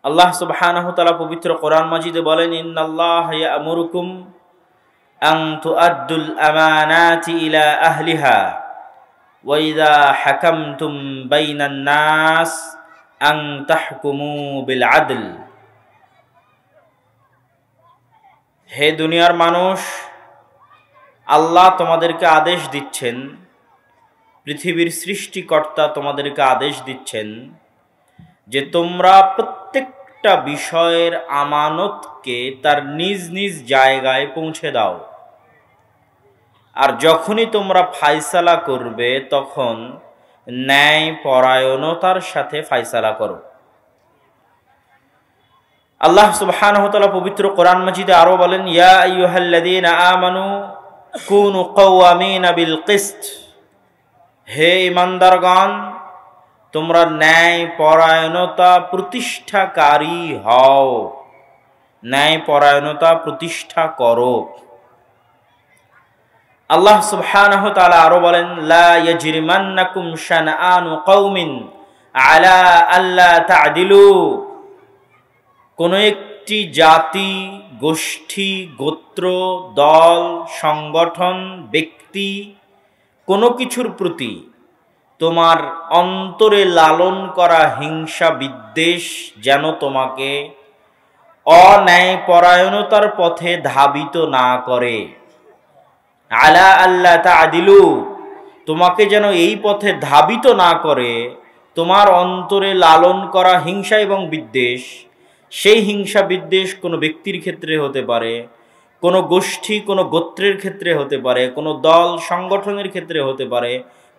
আল্লাহ সুবহানাহু ওয়া তাআলা পবিত্র কোরআন মাজিদে বলেন, ইন্নাল্লাহা ইয়া'মুরুকুম আন তুআদ্দুল আমানাতি ইলা আহলিহা ওয়া ইযা হাকামতুম বাইনান নাস আন তাহকুমু বিল আদল। হে দুনিয়ার মানুষ, আল্লাহ তোমাদেরকে আদেশ দিচ্ছেন, পৃথিবীর সৃষ্টিকর্তা তোমাদেরকে আদেশ দিচ্ছেন যে তোমরা প্রত্যেকটা বিষয়ের আমানতকে তার নিজ নিজ জায়গায় পৌঁছে দাও। আর যখনই তোমরা ফায়সালা করবে তখন ন্যায় পরায়ণতার সাথে ফায়সালা করো। আল্লাহ সুবহানাহু ওয়া তাআলা পবিত্র কোরআন মাজিদে আরো বলেন, ইয়া আইয়ুহাল্লাযীনা আমানু কুনু কাওয়ামিনা বিল কিসত। হে ঈমানদারগণ, তোমরা ন্যায় পরায়ণতা প্রতিষ্ঠাকারী হও, ন্যায় পরায়ণতা প্রতিষ্ঠা করো। আল্লাহ সুবহানাহু ওয়া তাআলা আরো বলেন, লা ইয়াজরিমান্নাকুম শানআনু কওমিন আলা আল্লা তা'দিলু। কোন একটি জাতি, গোষ্ঠী, গোত্র, দল, সংগঠন, ব্যক্তি কোনো কিছুর প্রতি তোমার অন্তরে লালন করা হিংসা বিদ্বেষ যেন তোমাকে অন্যায় পরায়ণতার পথে ধাবিত না করে। আলা আল্লাহ তা'দিলু, তোমাকে যেন এই পথে ধাবিত না করে। তোমার অন্তরে লালন করা হিংসা এবং বিদ্বেষ, সেই হিংসা বিদ্বেষ কোনো ব্যক্তির ক্ষেত্রে হতে পারে, কোনো গোষ্ঠী কোনো গোত্রের ক্ষেত্রে হতে পারে, কোনো দল সংগঠনের ক্ষেত্রে হতে পারে,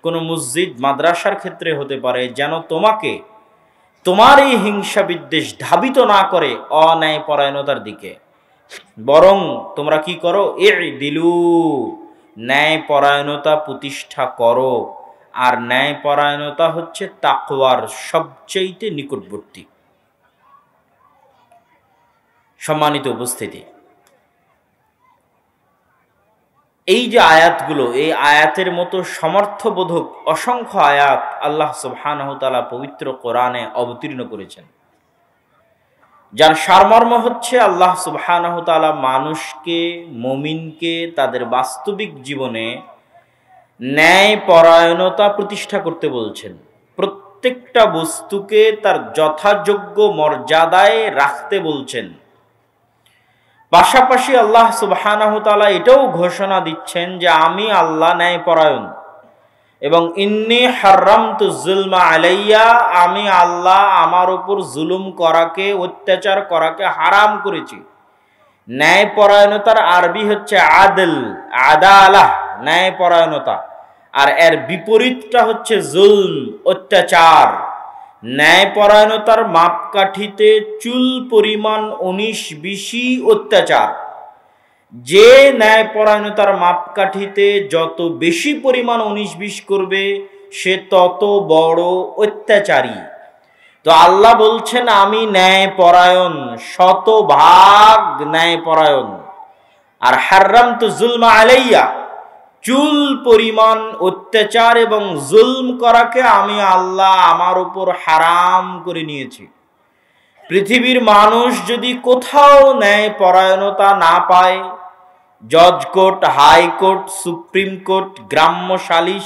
কোনো মসজিদ মাদ্রাসার ক্ষেত্রে হতে পারে, যেন তোমাকে তোমার এই হিংসা বিদ্বেষ ধাবিত না করে অন্যায় পরায়ণতার দিকে। বরং তোমরা কি করো, ই'দিলু, ন্যায় পরায়ণতা প্রতিষ্ঠা করো। আর ন্যায় পরায়ণতা হচ্ছে তাকওয়ার সবচেয়ে নিকটবর্তী। সম্মানিত উপস্থিতি, এই যে আয়াতগুলো, এই আয়াতের মতো সমর্থবোধক অসংখ্য আয়াত আল্লাহ সুবহানাহু ওয়া তাআলা পবিত্র কোরআনে অবতীর্ণ করেছেন, যার সারমর্ম হচ্ছে আল্লাহ সুবহানাহু ওয়া তাআলা মানুষকে, মুমিনকে তাদের বাস্তবিক জীবনে ন্যায় পরায়ণতা প্রতিষ্ঠা করতে বলছেন। প্রত্যেকটা বস্তুকে তার যথাযোগ্য মর্যাদায় রাখতে বলছেন। পাশাপাশি আল্লাহ সুবহানাহু ওয়া তাআলা এটাও ঘোষণা দিচ্ছেন যে আমি আল্লাহ ন্যায়পরায়ণ, এবং ইন্নী হারামতু যুলমা আলাইয়া, আমি আল্লাহ আমার উপর জুলুম করাকে, অত্যাচার করাকে হারাম করেছি। ন্যায়পরায়ণতার আরবি হচ্ছে আদল, আদালাহ, ন্যায়পরায়ণতা। আর এর বিপরীতটা হচ্ছে জুলম, অত্যাচার। ন্যায়পরায়ণতার মাপকাঠিতে চুল পরিমাণ 19-20 অত্যাচার। যে ন্যায়পরায়ণতার মাপকাঠিতে যত বেশি পরিমাণ 19-20 করবে সে তত বড় অত্যাচারী। তো আল্লাহ বলছেন আমি ন্যায়পরায়ণ, শতভাগ ন্যায়পরায়ণ। আর হারামতু যুলমা আলাইয়া, চুল পরিমাণ অত্যাচার এবং জুলম করাকে আমি আল্লাহ আমার উপর হারাম করে নিয়েছি। পৃথিবীর মানুষ যদি কোথাও ন্যায়পরায়ণতা না পায়, জজ কোর্ট, হাইকোর্ট, সুপ্রিম কোর্ট, গ্রাম্য সালিশ,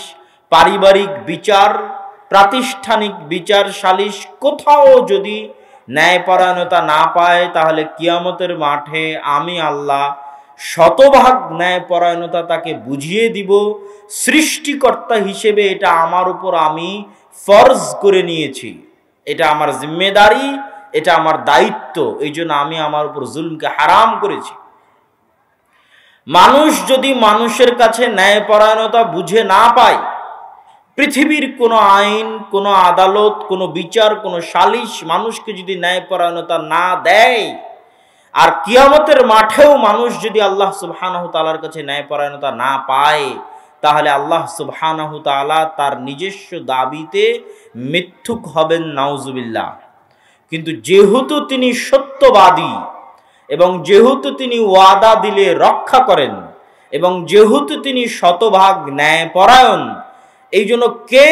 পারিবারিক বিচার, প্রাতিষ্ঠানিক বিচার সালিশ, কোথাও যদি ন্যায়পরায়ণতা না পায়, তাহলে কিয়ামতের মাঠে আমি আল্লাহ শতভাগ ন্যায়পরায়ণতা তাকে বুঝিয়ে দিব। সৃষ্টিকর্তা হিসেবে এটা আমার উপর আমি ফরজ করে নিয়েছি, এটা আমার জিম্মেদারি, এটা আমার দায়িত্ব। এই জন্য আমি আমার উপর জুলমকে হারাম করেছি। মানুষ যদি মানুষের কাছে ন্যায়পরায়ণতা বুঝে না পায়, পৃথিবীর কোনো আইন, কোনো আদালত, কোনো বিচার, কোনো সালিশ মানুষকে যদি ন্যায়পরায়ণতা না দেয়, আর কিয়ামতের মাঠেও মানুষ যদি আল্লাহ সুবহানাহু তাআলার কাছে ন্যায়পরায়ণতা না পায়, তাহলে আল্লাহ সুবহানাহু তাআলা তার নিজস্ব দাবিতে মিথ্যুক হবেন, নাউজুবিল্লাহ। কিন্তু যেহেতু তিনি সত্যবাদী, এবং যেহেতু তিনি ওয়াদা দিলে রক্ষা করেন, এবং যেহেতু তিনি শতভাগ ন্যায়পরায়ণ, এই জন্য কে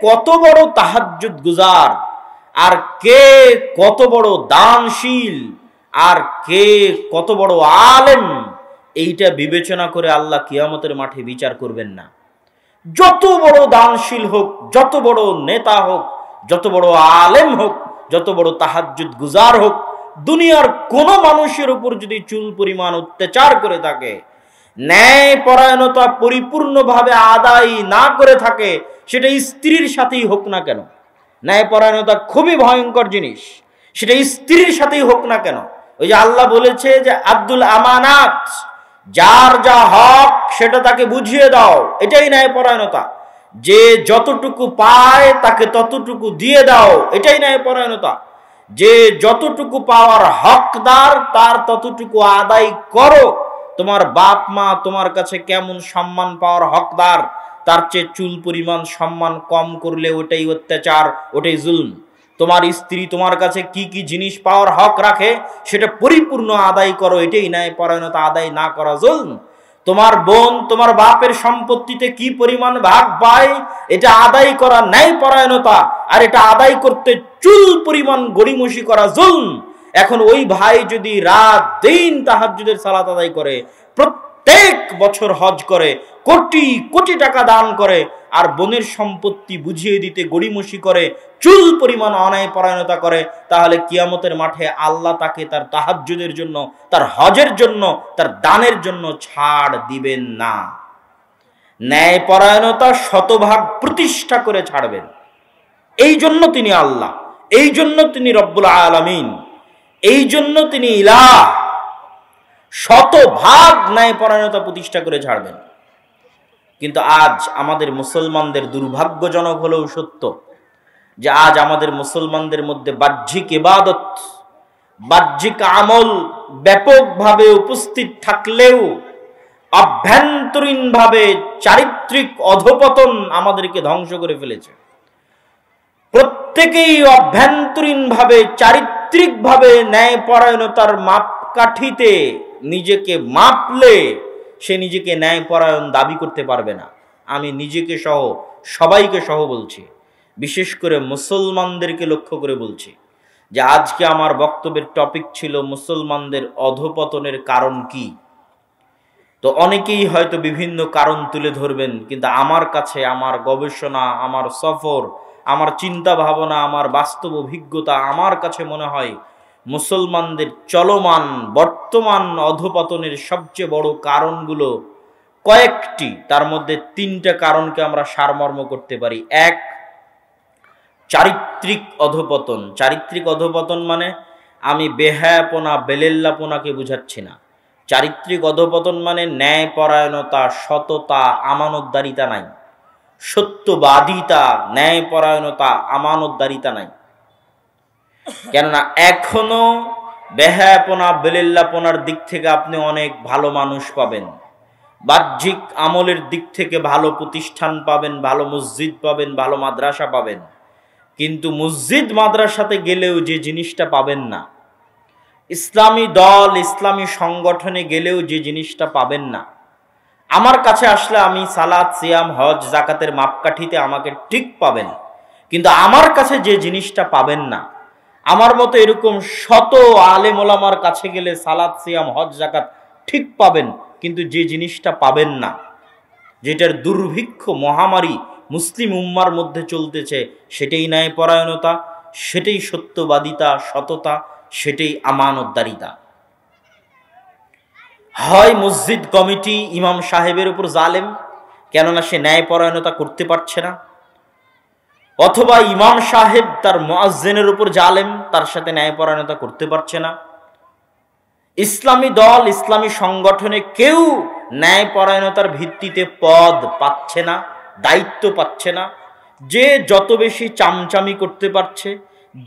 কত বড় তাহাজ্জুদ গুজার আর কে কত বড় দানশীল আর কে কত বড় আলেম, এইটা বিবেচনা করে আল্লাহ কিয়ামতের মাঠে বিচার করবেন না। যত বড় দানশীল হোক, যত বড় নেতা হোক, যত বড় আলেম হোক, যত বড় তাহাজ্জুদ গুজার হোক, দুনিয়ার কোন মানুষের উপর যদি চুল পরিমাণ অত্যাচার করে থাকে, ন্যায় পরায়ণতা পরিপূর্ণভাবে আদায় না করে থাকে, সেটা স্ত্রীর সাথেই হোক না কেন। ন্যায় পরায়ণতা খুবই ভয়ঙ্কর জিনিস, সেটা স্ত্রীর সাথেই হোক না কেন। ওই যে আল্লাহ বলেছে যে আব্দুল আমানাত, যার যা হক সেটা তাকে বুঝিয়ে দাও, এটাই ন্যায় পরায়ণতা। যে যতটুকু পায় তাকে ততটুকু দিয়ে দাও, এটাই ন্যায় পরায়ণতা। যে যতটুকু পাওয়ার হকদার তার ততটুকু আদায় করো। তোমার বাপ মা তোমার কাছে কেমন সম্মান পাওয়ার হকদার, তার চেয়ে চুল পরিমাণ সম্মান কম করলে ওটাই অত্যাচার, ওটাই জুলম। তোমার স্ত্রী তোমার কাছে কি কি জিনিস পাওয়ার হক রাখে সেটা পরিপূর্ণ আদায় করো, এটাই ন্যায় পরায়ণতা। আদায় না করা জুলম। তোমার বোন তোমার বাপের সম্পত্তিতে কি পরিমাণ ভাগ পায় এটা আদায় করা ন্যায় পরায়ণতা, আর এটা আদায় করতে চুল পরিমাণ গড়িমসি করা জুলম। এখন ওই ভাই যদি রাত দিন তাহাজ্জুদের সালাত আদায় করে, প্রত্যেক বছর হজ করে, কোটি কোটি টাকা দান করে, আর বোনের সম্পত্তি বুঝিয়ে দিতে গড়িমসি করে, চুল পরিমাণ অন্যায় পরায়ণতা করে, তাহলে কিয়ামতের মাঠে আল্লাহ তাকে তার তাহাজ্জুদের জন্য, তার হজের জন্য, তার দানের জন্য ছাড় দিবেন না। ন্যায় পরায়ণতা শতভাগ প্রতিষ্ঠা করে ছাড়বেন। এই জন্য তিনি আল্লাহ, এই জন্য তিনি রব্বুল আলামিন, এই জন্য তিনি ইলাহ। শতভাগ ন্যায় পরায়ণতা প্রতিষ্ঠা করে ছাড়বেন। কিন্তু আজ আমাদের মুসলমানদের, দুর্ভাগ্যজনক হলেও সত্য, যে আজ আমাদের মুসলমানদের মধ্যে বাহ্যিক ইবাদত, বাহ্যিক আমল ব্যাপকভাবে উপস্থিত থাকলেও অভ্যন্তরীণভাবে চারিত্রিক অধঃপতন আমাদেরকে ধ্বংস করে ফেলেছে। প্রত্যেকেই অভ্যন্তরীণভাবে চারিত্রিকভাবে ন্যায় পরায়ণতার মাপকাঠিতে নিজেকে মাপলে সে নিজেকে ন্যায় পরায়ণ দাবি করতে পারবে না। আমি নিজেকে সহ সবাইকে সহ বলছি, বিশেষ করে মুসলমানদেরকে লক্ষ্য করে বলছি, যে আজকে আমার বক্তব্যের টপিক ছিল মুসলমানদের অধঃপতনের কারণ কি। তো অনেকেই হয়তো বিভিন্ন কারণ তুলে ধরবেন, কিন্তু আমার কাছে আমার গবেষণা, আমার সফর, আমার চিন্তা ভাবনা, আমার বাস্তব অভিজ্ঞতা, আমার কাছে মনে হয় মুসলমানদের চলমান বর্তমান অধঃপতনের সবচেয়ে বড় কারণগুলো কয়েকটি। তার মধ্যে তিনটা কারণকে আমরা সারমর্ম করতে পারি। এক, চারিত্রিক অধঃপতন। চারিত্রিক অধঃপতন মানে আমি বেহায়াপনা, বেলেল্লাপনাকে বুঝাচ্ছি না। চারিত্রিক অধঃপতন মানে ন্যায় পরায়ণতা, সততা, আমানতদারিতা নাই, সত্যবাদিতা, ন্যায় পরায়ণতা, আমানতদারিতা নাই। কেননা এখনো বেহায়াপনা, বেলেল্লাপনার দিক থেকে আপনি অনেক ভালো মানুষ পাবেন, বাহ্যিক আমলের দিক থেকে ভালো প্রতিষ্ঠান পাবেন, ভালো মসজিদ পাবেন, ভালো মাদ্রাসা পাবেন, কিন্তু মসজিদ মাদ্রাসাতে গেলেও যে জিনিসটা পাবেন না, ইসলামী দল, ইসলামী সংগঠনে গেলেও যে জিনিসটা পাবেন না, আমার কাছে আসলে আমি সালাত, সিয়াম, হজ, জাকাতের মাপকাঠিতে আমাকে ঠিক পাবেন, কিন্তু আমার কাছে যে জিনিসটা পাবেন না, আমার মতো এরকম শত আলেম ওলামার কাছে গেলে সালাত, সিয়াম, হজ, জাকাত ঠিক পাবেন, কিন্তু যে জিনিসটা পাবেন না, যেটার দুর্ভিক্ষ মহামারী মুসলিম উম্মার মধ্যে চলতেছে, সেটাই ন্যায় পরায়ণতা, সেটাই সত্যবাদিতা, সততা, সেটাই আমানতদারিতা। হয় মসজিদ কমিটি ইমাম সাহেবের উপর জালেম, কেননা সে ন্যায় পরায়ণতা করতে পারছে না, অথবা ইমাম সাহেব তার মুয়াজ্জিনের উপর জালেম, তার সাথে ন্যায় পরায়ণতা করতে পারছে না। ইসলামী দল, ইসলামী সংগঠনে কেউ ন্যায় পরায়ণতার ভিত্তিতে পদ পাচ্ছে না, দায়িত্ব পাচ্ছে না। যে যত বেশি চামচামি করতে পারছে,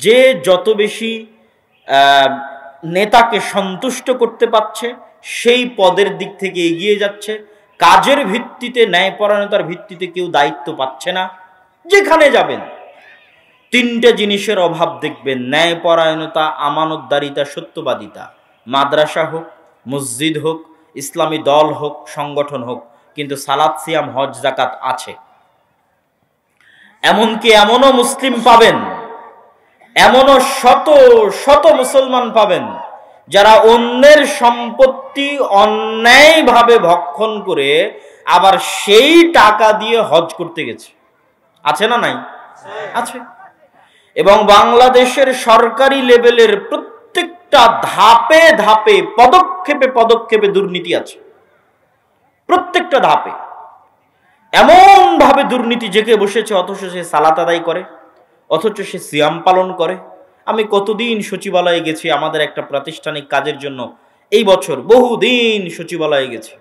যে যত বেশি নেতাকে সন্তুষ্ট করতে পারছে, সেই পদের দিক থেকে এগিয়ে যাচ্ছে। কাজের ভিত্তিতে, ন্যায়পরায়ণতার ভিত্তিতে কেউ দায়িত্ব পাচ্ছে না। যেখানে যাবেন তিনটে জিনিসের অভাব দেখবেন: ন্যায়পরায়ণতা, আমানতদারিতা, সত্যবাদিতা। মাদ্রাসা হোক, মসজিদ হোক, ইসলামী দল হোক, সংগঠন হোক, কিন্তু সালাত, সিয়াম, হজ, যাকাত আছে। এমনকি এমনও মুসলিম পাবেন এমনও শত শত মুসলমান পাবেন যারা অন্যের সম্পত্তি অন্যায়ভাবে ভক্ষণ করে আবার সেই টাকা দিয়ে হজ করতে গেছে। আছে না নাই? আছে। এবং বাংলাদেশের সরকারি লেভেলের প্রত্যেকটা ধাপে ধাপে পদক্ষেপে পদক্ষেপে দুর্নীতি আছে। প্রত্যেকটা ধাপে এমন ভাবে দুর্নীতি জেগে বসেছে, অথচ সে সালাত আদায় করে, অথচ সে সিয়াম পালন করে। আমি কতদিন সচিবালয়ে গেছি আমাদের একটা প্রাতিষ্ঠানিক কাজের জন্য, এই বছর বহুদিন সচিবালয়ে গেছি।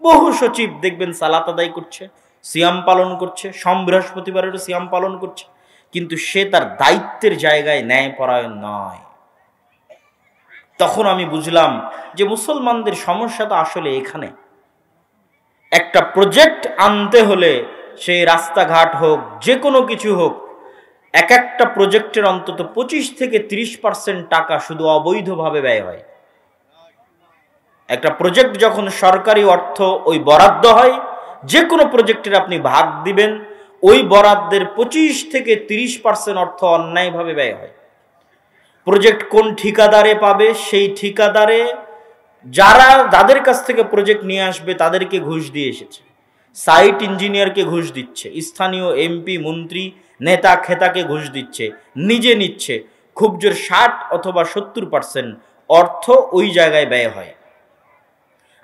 বহু সচিব দেখবেন সালাত আদায় করছে, সিয়াম পালন করছে, সোম বৃহস্পতিবারেরও সিয়াম পালন করছে, কিন্তু সে তার দায়িত্বের জায়গায় ন্যায়পরায়ণ নয়। তখন আমি বুঝলাম যে মুসলমানদের সমস্যা তো আসলে এখানে। একটা প্রজেক্ট আনতে হলে সেই রাস্তাঘাট হোক, যে কোনো কিছু হোক, এক একটা প্রজেক্টের অন্তত 25 থেকে 30% টাকা শুধু অবৈধভাবে ব্যয় হয়। একটা প্রজেক্ট যখন সরকারি অর্থ ওই বরাদ্দ হয়, যে কোনো প্রজেক্টের আপনি ভাগ দিবেন, ওই বরাদ্দের 25 থেকে 30% অর্থ অন্যায়ভাবে ব্যয় হয়। প্রজেক্ট কোন ঠিকাদারে পাবে, সেই ঠিকাদারে যাদের কাছ থেকে প্রজেক্ট নিয়ে আসবে তাদেরকে ঘুষ দিয়ে এসেছে, সাইট ইঞ্জিনিয়ারকে ঘুষ দিচ্ছে, স্থানীয় এমপি মন্ত্রী নেতা খেতাকে ঘুষ দিচ্ছে, নিজে নিচ্ছে। খুব জোর 60 অথবা 70% অর্থ ওই জায়গায় ব্যয় হয়,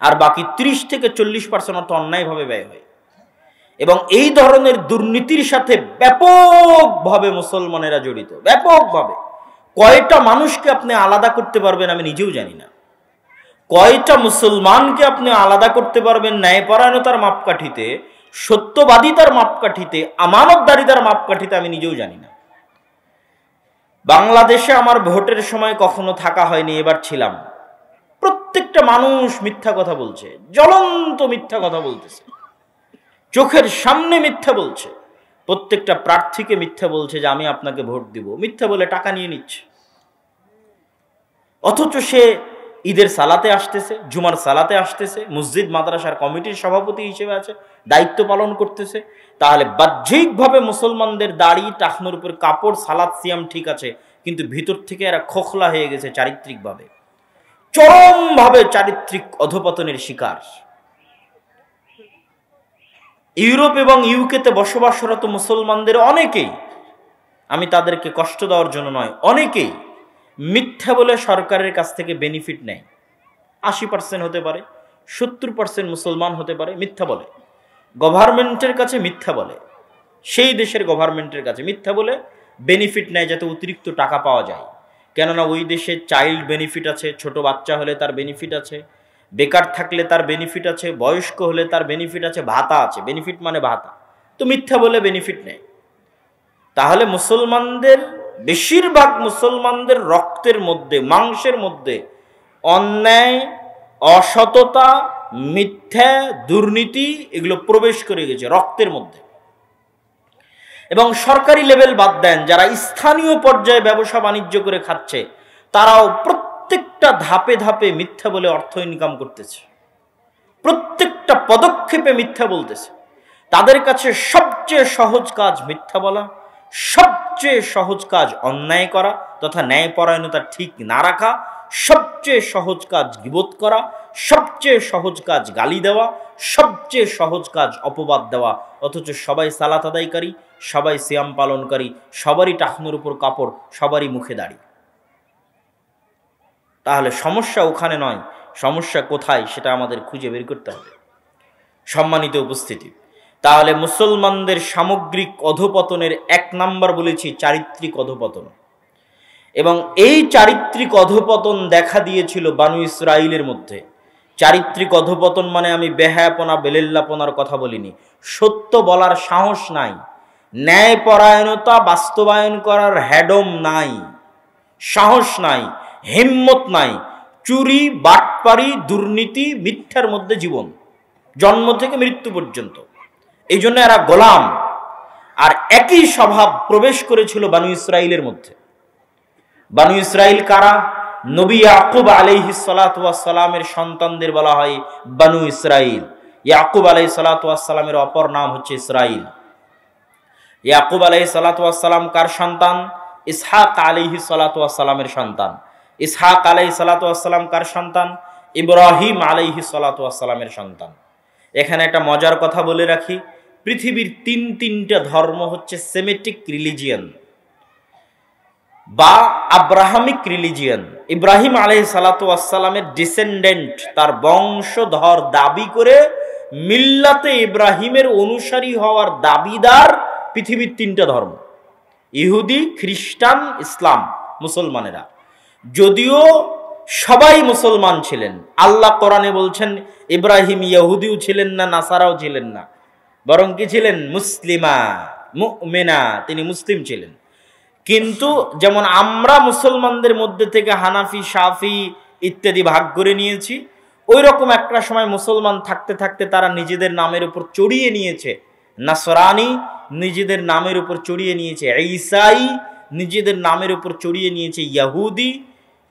আর বাকি 30 থেকে 40% অর্থ অন্যায়ভাবে ব্যয় হয়। এবং এই ধরনের দুর্নীতির সাথে ব্যাপকভাবে মুসলমানেরা জড়িত, ব্যাপকভাবে। কয়টা মানুষকে আপনি আলাদা করতে পারবেন আমি নিজেও জানি না। কয়টা মুসলমানকে আপনি আলাদা করতে পারবেন ন্যায়পরায়ণতার মাপকাঠিতে, সত্যবাদিতার মাপকাঠিতে, আমানতদারিতার মাপকাঠিতে আমি নিজেও জানি না। বাংলাদেশে আমার ভোটের সময় কখনো থাকা হয়নি, এবার ছিলাম। প্রত্যেকটা মানুষ মিথ্যা কথা বলছে, জ্বলন্ত মিথ্যা কথা বলতেছে, চোখের সামনে মিথ্যা বলছে। প্রত্যেকটা প্রার্থীকে মিথ্যা বলছে যে আমি আপনাকে ভোট দিব, মিথ্যা বলে টাকা নিয়ে নিচ্ছে। অথচ সে ঈদের সালাতে আসতেছে, জুমার সালাতে আসতেছে, মসজিদ মাদ্রাসার কমিটির সভাপতি হিসেবে আছে, দায়িত্ব পালন করতেছে। তাহলে বাহ্যিকভাবে মুসলমানদের দাড়ি, টাকনোর উপর কাপড়, সালাত সিয়াম ঠিক আছে, কিন্তু ভিতর থেকে এরা খোখলা হয়ে গেছে চারিত্রিকভাবে, চরমভাবে চারিত্রিক অধপতনের শিকার। ইউরোপ এবং ইউকেতে বসবাসরত মুসলমানদের অনেকেই, আমি তাদেরকে কষ্ট দেওয়ার জন্য নয়, অনেকেই মিথ্যা বলে সরকারের কাছ থেকে বেনিফিট নেয়। 80% হতে পারে, 70% মুসলমান হতে পারে, মিথ্যা বলে। গভর্নমেন্টের কাছে মিথ্যা বলে, সেই দেশের গভর্নমেন্টের কাছে মিথ্যা বলে বেনিফিট নেয় যাতে অতিরিক্ত টাকা পাওয়া যায়। কেননা ওই দেশে চাইল্ড বেনিফিট আছে, ছোট বাচ্চা হলে তার বেনিফিট আছে, বেকার থাকলে তার বেনিফিট আছে, বয়স্ক হলে তার বেনিফিট আছে, ভাতা আছে। বেনিফিট মানে ভাতা। তো মিথ্যা বলে বেনিফিট নেয়। তাহলে মুসলমানদের, বেশিরভাগ মুসলমানদের রক্তের মধ্যে, মাংসের মধ্যে অন্যায়, অসততা, মিথ্যা, দুর্নীতি এগুলো প্রবেশ করে গেছে রক্তের মধ্যে। এবং সরকারি লেভেল বাদ দেন, যারা স্থানীয় পর্যায়ে ব্যবসা বাণিজ্য করে খাচ্ছে, তারাও প্রত্যেকটা ধাপে ধাপে মিথ্যা বলে অর্থ ইনকাম করতেছে, প্রত্যেকটা পদক্ষেপে মিথ্যা বলতেছে। তাদের কাছে সবচেয়ে সহজ কাজ মিথ্যা বলা, সবচেয়ে সহজ কাজ অন্যায় করা তথা ন্যায়পরায়ণতা ঠিক না রাখা, সবচেয়ে সহজ কাজ গীবত করা, সবচেয়ে সহজ কাজ গালি দেওয়া, সবচেয়ে সহজ কাজ অপবাদ দেওয়া। অথচ সবাই সালাত আদায়কারী, সবাই সিয়াম পালনকারী, সবারই টাকনোর উপর কাপড়, সবারই মুখে দাড়ি। তাহলে সমস্যা ওখানে নয়, সমস্যা কোথায় সেটা আমাদের খুঁজে বের করতে হবে। সম্মানিত উপস্থিতি, তাহলে মুসলমানদের সামগ্রিক অধপতনের 1 নাম্বার বলেছি চারিত্রিক অধপতন। এবং এই চারিত্রিক অধপতন দেখা দিয়েছিল বানু ইসরাইলের মধ্যে। চারিত্রিক অধপতন মানে আমি বেহায়াপনা, বেলেল্লাপনার কথা বলিনি। সত্য বলার সাহস নাই, ন্যায়পরায়ণতা বাস্তবায়ন করার হ্যাডম নাই, সাহস নাই, হিম্মত নাই। চুরি, বাটপারি, দুর্নীতি, মিথ্যার মধ্যে জীবন, জন্ম থেকে মৃত্যু পর্যন্ত। এই জন্য এরা গোলাম। আর একই স্বভাব প্রবেশ করেছিল বানু ইসরাইলের মধ্যে। বানু ইসরাইল কারা? নবী ইয়াকুব আলাইহিস সালাতু ওয়াস সালামের সন্তানদের বলা হয় বানু ইসরাইল। ইয়াকুব আলাইহিস সালাতু ওয়াস সালামের অপর নাম হচ্ছে ইসরাইল। ইয়াকুব আলাইহিস সালাতু ওয়াস সালাম কার সন্তান? ইসহাক আলাইহিস সালাতু ওয়াস সালামের সন্তান। ইসহাক আলাইহিস সালাতু ওয়াস সালাম কার সন্তান? ইব্রাহিম আলাইহিস সালাতু ওয়াস সালামের সন্তান। এখানে একটা মজার কথা বলে রাখি, পৃথিবীর তিনটা ধর্ম হচ্ছে সেমেটিক রিলিজিয়ান বা আব্রাহামিক রিলিজিয়ান। ইব্রাহিম আলাইহিস সালাতু ওয়াস সালামের ডিসেন্ডেন্ট, তার বংশধর দাবি করে মিল্লাতে ইব্রাহিমের অনুসারী হওয়ার দাবিদার পৃথিবীর তিনটা ধর্ম, ইহুদি, খ্রিস্টান, ইসলাম, মুসলমানেরা। যদিও সবাই মুসলমান ছিলেন, আল্লাহ কোরআনে বলছেন ইব্রাহিম ইহুদিও ছিলেন না, নাসারাও ছিলেন না, বরং কি ছিলেন? মুসলিমা, মুমিনা, তিনি মুসলিম ছিলেন। কিন্তু যেমন আমরা মুসলমানদের মধ্যে থেকে হানাফি, শাফি ইত্যাদি ভাগ করে নিয়েছি, ওই রকম একটা সময় মুসলমান থাকতে থাকতে তারা নিজেদের নামের উপর চড়িয়ে নিয়েছে নাসরানি, নিজেদের নামের উপর চড়িয়ে নিয়েছে ঈসাই, নিজেদের নামের উপর চড়িয়ে নিয়েছে ইয়াহুদি।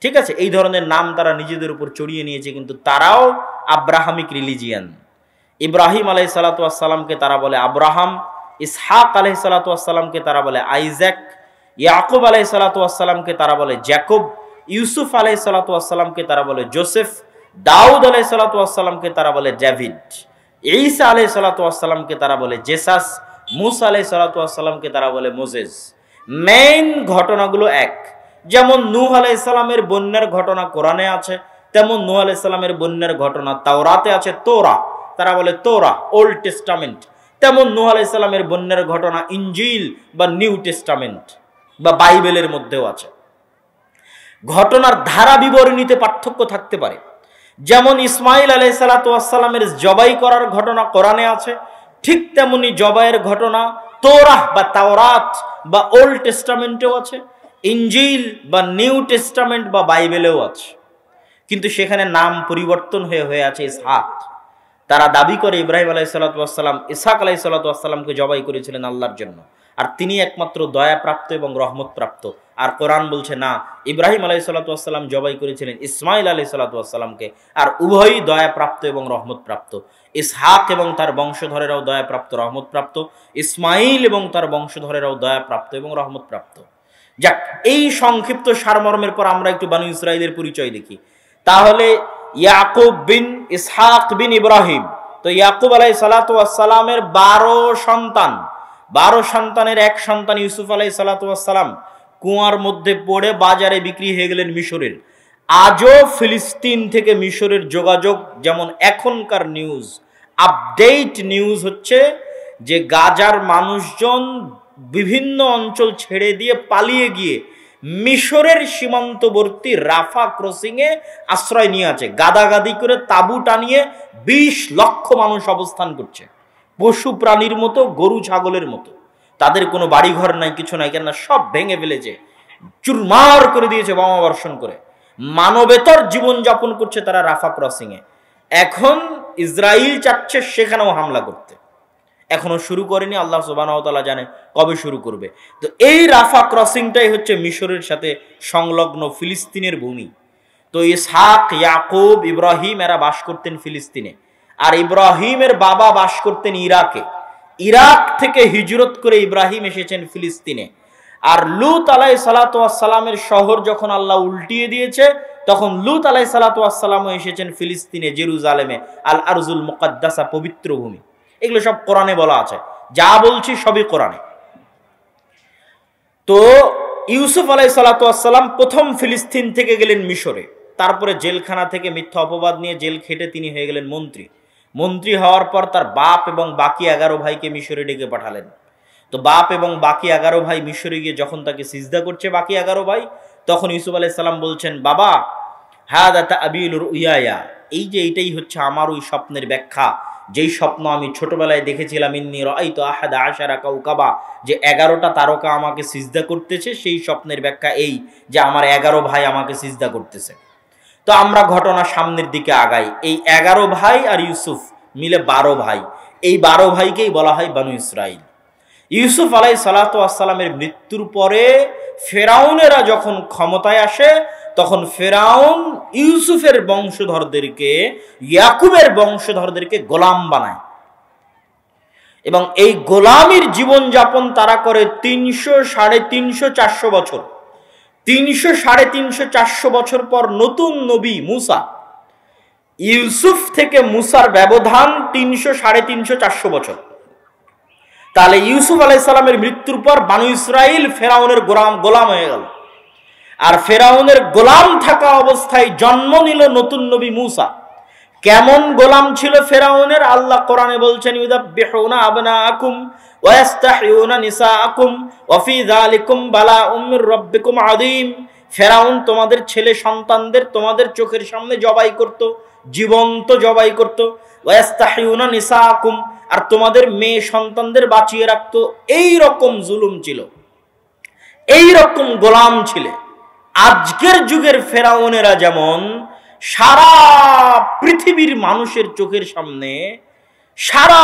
ঠিক আছে, এই ধরনের নাম তারা নিজেদের উপর চড়িয়ে নিয়েছে, কিন্তু তারাও আব্রাহামিক রিলিজিয়ান। ইব্রাহিম আলাইহিস সালাতু ওয়াস সালামকে তারা বলে আব্রাহাম, ইসহাক আলাইহিস সালাতু ওয়াস সালামকে তারা বলে আইজাক, ইয়াকুব আলাইহিস সালাতু ওয়াস সালামকে তারা বলে জ্যাকব, ইউসুফ আলাইহিস সালাতু ওয়াস সালামকে তারা বলে জোসেফ, দাউদ আলাইহিস সালাতু ওয়াস সালামকে তারা বলে ডেভিড, ঈসা আলাইহিস সালাতু ওয়াস সালামকে তারা বলে জেসাস, মুসা আলাইহিস সালাতু ওয়াস সালামকে তারা বলে মোজেস। মেইন ঘটনাগুলো এক। যেমন নূহ আলাইহিস সালামের বন্যার ঘটনা কোরআনে আছে, তেমন নূহ আলাইহিস সালামের বন্যার ঘটনা তাওরাতে আছে, তোরা, তারা বলে তোরা, ওল্ড টেস্টামেন্ট। তেমন নূহ আলাইহিস সালামের বন্যার ঘটনা ইনজিল বা নিউ টেস্টামেন্ট বা বাইবেলের মধ্যেও আছে। ঘটনার ধারা বিবরণীতে পার্থক্য থাকতে পারে। যেমন ইসমাইল আলাইহিস সালাতু ওয়াস সালামের জবাই করার ঘটনা কোরআনে আছে, ঠিক তেমনি জবাইয়ের ঘটনা তোরাহ বা তাওরাত বা ওল্ড টেস্টামেন্টেও আছে, ইনজিল বা নিউ টেস্টামেন্ট বা বাইবেলেও আছে। কিন্তু সেখানে নাম পরিবর্তন হয়ে আছে ইসহাক। তারা দাবি করে ইব্রাহিম আলাইহিস সালাতু ওয়াস সালাম ইসহাক আলাইহিস সালাতু ওয়াস সালামকে জবাই করেছিলেন আল্লাহর জন্য, আর তিনি একমাত্র দয়াপ্রাপ্ত এবং রহমত প্রাপ্ত। আর কোরআন বলছে না, ইব্রাহিম আলাইহিস সালাতু ওয়াস সালাম জবাই করেছিলেন ইসমাইল আলাইহিস সালাতু ওয়াস সালামকে, আর উভয়ই দয়াপ্রাপ্ত এবং রহমত প্রাপ্ত। ইসহাক এবং তার বংশধরেরাও দয়াপ্রাপ্ত, রহমত প্রাপ্ত, ইসমাইল এবং তার বংশধরেরাও দয়াপ্রাপ্ত এবং রহমত প্রাপ্ত। যাক, এই সংক্ষিপ্ত সারমর্মের পর আমরা একটু বানু ইসরাইলের পরিচয় দেখি। তাহলে ইয়াকুব বিন ইসহাক বিন ইব্রাহিম, তো ইয়াকুব আলাইহিস সালাতু ওয়াস সালামের 12 সন্তান, 12 সন্তানের এক সন্তান ইউসুফ আলাইহিস সালাতু ওয়াস সালাম কুয়ার মধ্যে পড়ে বাজারে বিক্রি হয়ে গেলেন মিশরের। আজও ফিলিস্তিন থেকে মিশরের যোগাযোগ, যেমন এখনকার নিউজ, আপডেট নিউজ হচ্ছে যে গাজার মানুষজন বিভিন্ন অঞ্চল ছেড়ে দিয়ে পালিয়ে গিয়ে মিশরের সীমান্তবর্তী রাফা ক্রসিংয়ে আশ্রয় নিয়ে আছে। গাদাগাদি করে তাঁবু টানিয়ে 20 লক্ষ মানুষ অবস্থান করছে, পশু প্রাণীর মতো, গরু ছাগলের মতো। তাদের কোনো বাড়িঘর নাই, কিছু নাই, কেননা সব ভেঙে ফেলেছে, চুরমার করে দিয়েছে বোমা বর্ষণ করে। মানবেতর জীবনযাপন করছে তারা রাফা ক্রসিংয়ে। এখন ইসরায়েল চাচ্ছে সেখানেও হামলা করতে, এখনো শুরু করেনি, আল্লাহ সুবহানাহু ওয়া তাআলা জানে কবে শুরু করবে। তো এই রাফা ক্রসিংটাই হচ্ছে মিশরের সাথে সংলগ্ন ফিলিস্তিনের ভূমি। তো ইসহাক, ইয়াকুব, ইব্রাহিম এরা বাস করতেন ফিলিস্তিনে, আর ইব্রাহিমের বাবা বাস করতেন ইরাকে। ইরাক থেকে হিজরত করে ইব্রাহিম এসেছেন ফিলিস্তিনে। আর লূত আলাইহিস সালাতু ওয়াস সালামের শহর যখন আল্লাহ উল্টিয়ে দিয়েছে, তখন লূত আলাইহিস সালাতু ওয়াস সালামও এসেছেন ফিলিস্তিনে, জেরুজালেমে, আল আরজুল মুকাদ্দাসা, পবিত্র ভূমি। এগুলো সব কোরআনে বলা আছে, যা বলছি সবই কোরআনে। তো ইউসুফ আলাইহিস সালাতু ওয়াস সালাম প্রথম ফিলিস্তিন থেকে গেলেন মিশরে, তারপরে জেলখানা থেকে মিথ্যা অপবাদ নিয়ে জেল খেটে তিনি হয়ে গেলেন মন্ত্রী। মন্ত্রী হওয়ার পর তার বাপ এবং বাকি 11 ভাইকে মিশরে ডেকে পাঠালেন। তো বাপ এবং বাকি 11 ভাই মিশরে গিয়ে যখন তাকে সিজদা করছে বাকি 11 ভাই, তখন ইউসুফ আলাইহিস সালাম বলছেন, বাবা হাদা তাবিলুর উয়ায়া, এই যে এটাই হচ্ছে আমার ওই স্বপ্নের ব্যাখ্যা, যেই স্বপ্ন আমি ছোটবেলায় দেখেছিলাম, ইন্নী রাআইতু আহাদা আশারা কাওকাবা, যে 11টা তারকা আমাকে সিজদা করতেছে, সেই স্বপ্নের ব্যাখ্যা এই যে আমার 11 ভাই আমাকে সিজদা করতেছে। তো আমরা ঘটনা সামনের দিকে আগাই। এই 11 ভাই আর ইউসুফ মিলে 12 ভাই, এই 12 ভাইকেই বলা হয় বানু ইসরাইল। ইউসুফ আলাইহিস সালাতু ওয়াস সালামের মৃত্যুর পরে ফেরাউনেরা যখন ক্ষমতায় আসে, তখন ফেরাউন ইউসুফের বংশধরদেরকে, ইয়াকুবের বংশধরদেরকে গোলাম বানায় এবং এই গোলামির জীবনযাপন তারা করে 300, 350, 400 বছর। 300, 350, 400 বছর পর নতুন নবী মুসা, ইউসুফ থেকে মুসার ব্যবধান 300, 350, 400 বছর। তাহলে ইউসুফ আলাইহিস সালামের মৃত্যুর পর বানু ইসরাইল ফেরাউনের গোলাম হয়ে গেল, আর ফেরাউনের গোলাম থাকা অবস্থায় জন্ম নিল নতুন নবী মুসা। কেমন গোলাম ছিল ফেরাউনের? আল্লাহ কোরআনে বলছেন, ইউযাব্বিহুনা আবনাআকুম ওয়া ইস্তাহয়ুনা নিসাআকুম ওয়া ফি যালিকুম বালাউম মির রাব্বিকুম আযীম। ফেরাউন তোমাদের ছেলে সন্তানদের তোমাদের চোখের সামনে জবাই করত, জীবন্ত জবাই করত। ওয়া ইস্তাহয়ুনা নিসাআকুম, আর তোমাদের মেয়ে সন্তানদের বাঁচিয়ে রাখত। এই রকম জুলুম ছিল, এই রকম গোলাম ছিল। আজকের যুগের ফেরাউনেরা যেমন সারা পৃথিবীর মানুষের চোখের সামনে, সারা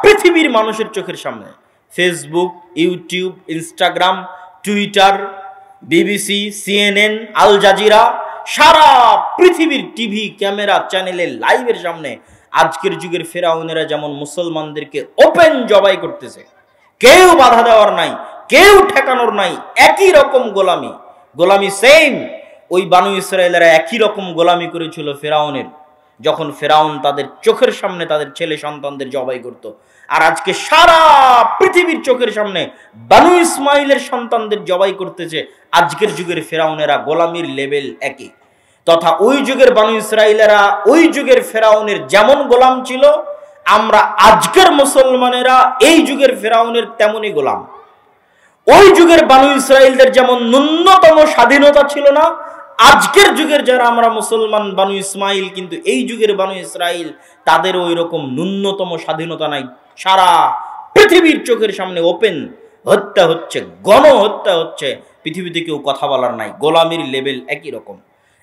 পৃথিবীর মানুষের চোখের সামনে Facebook, YouTube, Instagram, Twitter, BBC, CNN, Al Jazeera, সারা পৃথিবীর টিভি, ক্যামেরা, চ্যানেলের লাইভের সামনে আজকের যুগের ফেরাউনেরা যেমন মুসলমানদেরকে ওপেন জবাই করতেছে, কেউ বাধা দেওয়ার নাই, কেউ ঠেকানোর নাই, একই রকম গোলামি। গোলামি সেম। ওই বানু ইসরায়েলেরা একই রকম গোলামি করেছিল ফেরাউনের, যখন ফেরাউন তাদের চোখের সামনে তাদের ছেলে সন্তানদের জবাই করত। আর আজকে সারা পৃথিবীর চোখের সামনে বানু ইসমাইলের সন্তানদের জবাই করতেছে। আজকের যুগের ফেরাউনেরা গোলামির লেভেল একই। তথা ওই যুগের বানু ইসরায়েলেরা ওই যুগের ফেরাউনের যেমন গোলাম ছিল, আমরা আজকের মুসলমানেরা এই যুগের ফেরাউনের তেমনই গোলাম। ওই যুগের বানু ইসরায়েলদের যেমন ন্যূনতম স্বাধীনতা ছিল না, আজকের যুগের যারা আমরা মুসলমান বানু ইসমাইল, কিন্তু এই যুগের বানু ইসরাইল তাদের ওই রকম ন্যূনতম স্বাধীনতা নাই। সারা পৃথিবীর চোখের সামনে ওপেন হত্যা হচ্ছে, গণহত্যা হচ্ছে, পৃথিবীতে কেউ কথা বলার নাই। গোলামির লেভেল একই রকম।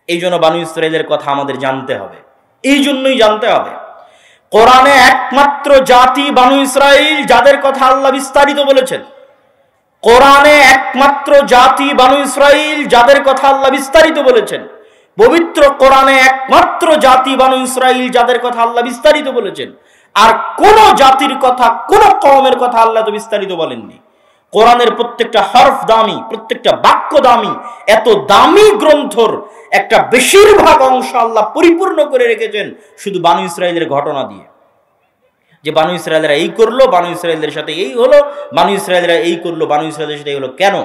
এই জন্য বানু ইসরাইলের কথা আমাদের জানতে হবে, এই জন্যই জানতে হবে। কোরআনে একমাত্র জাতি বানু ইসরাইল যাদের কথা আল্লাহ বিস্তারিত বলেছেন। কোরআনে একমাত্র জাতি বানু ইসরাইল যাদের কথা আল্লাহ বিস্তারিত বলেছেন। পবিত্র কোরআনে একমাত্র জাতি বানু ইসরাইল যাদের কথা আল্লাহ বিস্তারিত বলেছেন। আর কোন জাতির কথা, কোন কওমের কথা আল্লাহ তো বিস্তারিত বলেননি। কোরআনের প্রত্যেকটা হরফ দামি, প্রত্যেকটা বাক্য দামি। এত দামি গ্রন্থর একটা বেশিরভাগ অংশ আল্লাহ পরিপূর্ণ করে রেখেছেন শুধু বানু ইসরাইলের ঘটনা দিয়ে, যে বানু ইসরায়েলরা এই করলো, বানু ইসরায়েলদের সাথে এই হলো, বানু ইসরায়েলরা এই করলো, বানু ইসরায়েলদের সাথে এই হলো। কেন?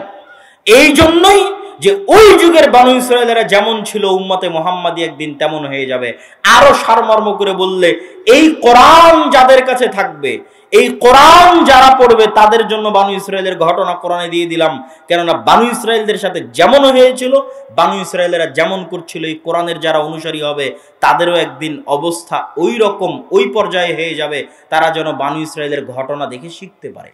এই জন্যই যে ওই যুগের বানু ইসরায়েলরা যেমন ছিল, উম্মতে মুহাম্মাদি একদিন তেমন হয়ে যাবে। আরো সারমর্ম করে বললে, এই কোরআন যাদের কাছে থাকবে, এই কোরআন যারা পড়বে, তাদের জন্য বানু ইসরায়েলের ঘটনা কোরআনে দিয়ে দিলাম। কেননা বানু ইসরায়েলদের সাথে যেমন হয়েছিল, বানু ইসরায়েলেরা যেমন করছিল, এই কোরআনের যারা অনুসারী হবে তাদেরও একদিন অবস্থা ওই রকম, ওই পর্যায়ে হয়ে যাবে। তারা যেন বানু ইসরায়েলের ঘটনা দেখে শিখতে পারে,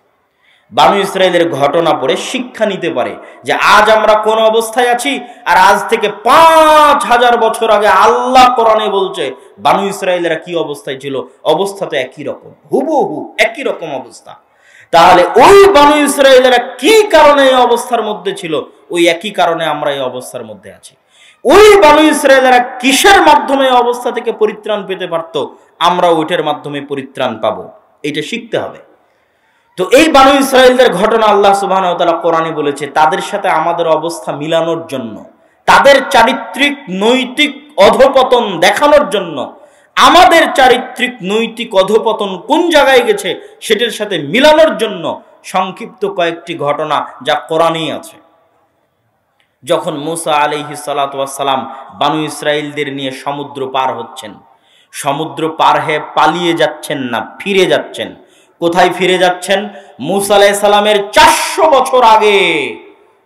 বানু ইসরায়েলের ঘটনা পড়ে শিক্ষা নিতে পারে যে আজ আমরা কোন অবস্থায় আছি, আর আজ থেকে 5000 বছর আগে আল্লাহ কোরআনে বলছে বানু ইসরায়েলেরা কি অবস্থায় ছিল। অবস্থা তো একই রকম, হুবহু একই রকম অবস্থা। তাহলে ওই বানু ইসরায়েলেরা কি কারণে এই অবস্থার মধ্যে ছিল, ওই একই কারণে আমরা এই অবস্থার মধ্যে আছি। ওই বানু ইসরায়েলেরা কিসের মাধ্যমে অবস্থা থেকে পরিত্রাণ পেতে পারত, আমরা ওইটার মাধ্যমে পরিত্রাণ পাবো, এটা শিখতে হবে। তো এই বানু ইসরায়েলদের ঘটনা আল্লাহ সুবহানাহু ওয়া তাআলা কোরআনে বলেছে তাদের সাথে আমাদের অবস্থা মিলানোর জন্য, তাদের চারিত্রিক নৈতিক অধপতন দেখানোর জন্য। আমাদের চারিত্রিক নৈতিক অধপতন কোন জায়গায় গেছে সেটার সাথে মিলানোর জন্য সংক্ষিপ্ত কয়েকটি ঘটনা যা কোরআনেই আছে। যখন মুসা আলাইহিস সালাতু ওয়াস সালাম বানু ইসরায়েলদের নিয়ে সমুদ্র পার হচ্ছেন, সমুদ্র পার হয়ে পালিয়ে যাচ্ছেন না, ফিরে যাচ্ছেন। কোথায় ফিরে যাচ্ছেন? মুসা আলাইহিস সালামের 400 বছর আগে,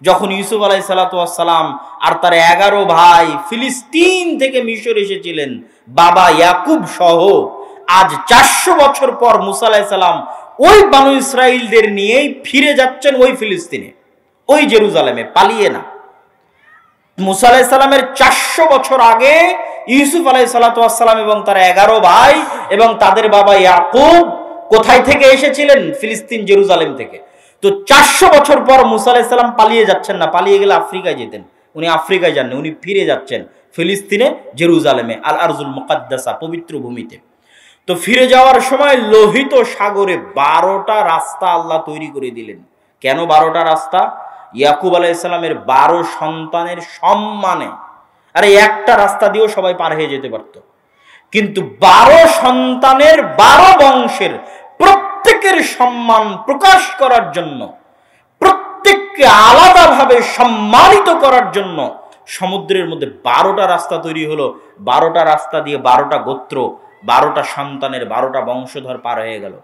যখন ইউসুফ আলাইহিস সালাতু ওয়াস সালাম আর তার 11 ভাই ফিলিস্তিন থেকে মিশর এসেছিলেন, বাবা ইয়াকুব সহ। আজ 400 বছর পর মুসা আলাইহিস সালাম ওই বানু ইসরাইলদের নিয়েই ফিরে যাচ্ছেন ওই ফিলিস্তিনে, ওই জেরুজালেমে, পালিয়ে না। মুসা আলাইহিস সালামের 400 বছর আগে ইউসুফ আলাইহিস সালাতু ওয়াস সালাম এবং তার 11 ভাই এবং তাদের বাবা ইয়াকুব কোথায় থেকে এসেছিলেন? ফিলিস্তিন, জেরুজালেম থেকে। তো 400 বছর পর মুসা আলাইহিস সালাম পালিয়ে যাচ্ছেন না, পালিয়ে গেলে আফ্রিকায় যেতেন। উনি আফ্রিকায় যাননি, উনি ফিরে যাচ্ছেন ফিলিস্তিনে, জেরুজালেমে, আল আরজুল মুকাদ্দাসা, পবিত্র ভূমিতে। তো ফিরে যাওয়ার সময় লোহিত সাগরে 12টা রাস্তা আল্লাহ তৈরি করে দিলেন। কেন 12টা রাস্তা? ইয়াকুব আলাইহিস সালামের 12 সন্তানের সম্মানে। আরে একটা রাস্তা দিয়েও সবাই পার হয়ে যেতে পারত, কিন্তু 12 সন্তানের 12 বংশের প্রত্যেকের সম্মান প্রকাশ করার জন্য, প্রত্যেককে আলাদাভাবে সম্মানিত করার জন্য সমুদ্রের মধ্যে 12টা রাস্তা তৈরি হলো। 12টা রাস্তা দিয়ে 12টা গোত্র, 12টা সন্তানের 12টা বংশধর পার হয়ে গেল।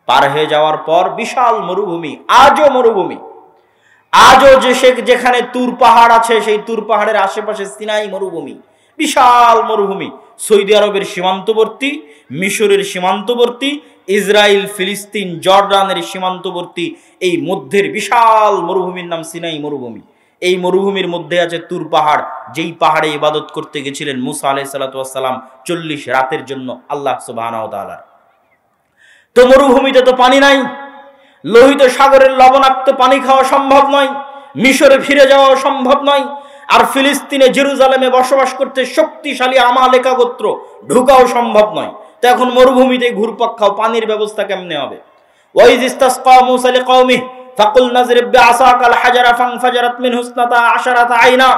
পার হয়ে যাওয়ার পর বিশাল মরুভূমি, আজও মরুভূমি। আজও যেখানে তুর পাহাড় আছে, সেই তুর পাহাড়ের আশেপাশে সিনাই মরুভূমি, বিশাল মরুভূমি। সৌদি আরবের সীমান্তবর্তী, মিশরের সীমান্তবর্তী, ইসরায়েল, ফিলিস্তিন, জর্ডানের সীমান্তবর্তী এই মধ্যের বিশাল মরুভূমির নাম সিনাই মরুভূমি। এই মরুভূমির মধ্যে আছে তুর পাহাড়, যেই পাহাড়ে ইবাদত করতে গেছিলেন মুসা আলাইহিস সালাতু ওয়াস সালাম 40 রাতের জন্য আল্লাহ সুবহানাহু ওয়া তাআলা। তো মরুভূমিতে তো পানি নাই, লোহিত সাগরের লবণাক্ত পানি খাওয়া সম্ভব নয়, মিশরে ফিরে যাওয়া সম্ভব নয়, আর ফিলিস্তিনে জেরুজালেমে বসবাস করতে শক্তিশালী আমালেকা গোত্র ঢুকাও সম্ভব নয়। তো এখন মরুভূমিতে ঘুরপাক খাও, পানির ব্যবস্থা কেমনে হবে? ওয়াইজ ইসতাসকা মূসা লিকাওমিহি ফাকুল নাযরিব বিআসাকাল হাজারা ফানফাজারাত মিনহু ইসনাতা আশারাতা আইনা।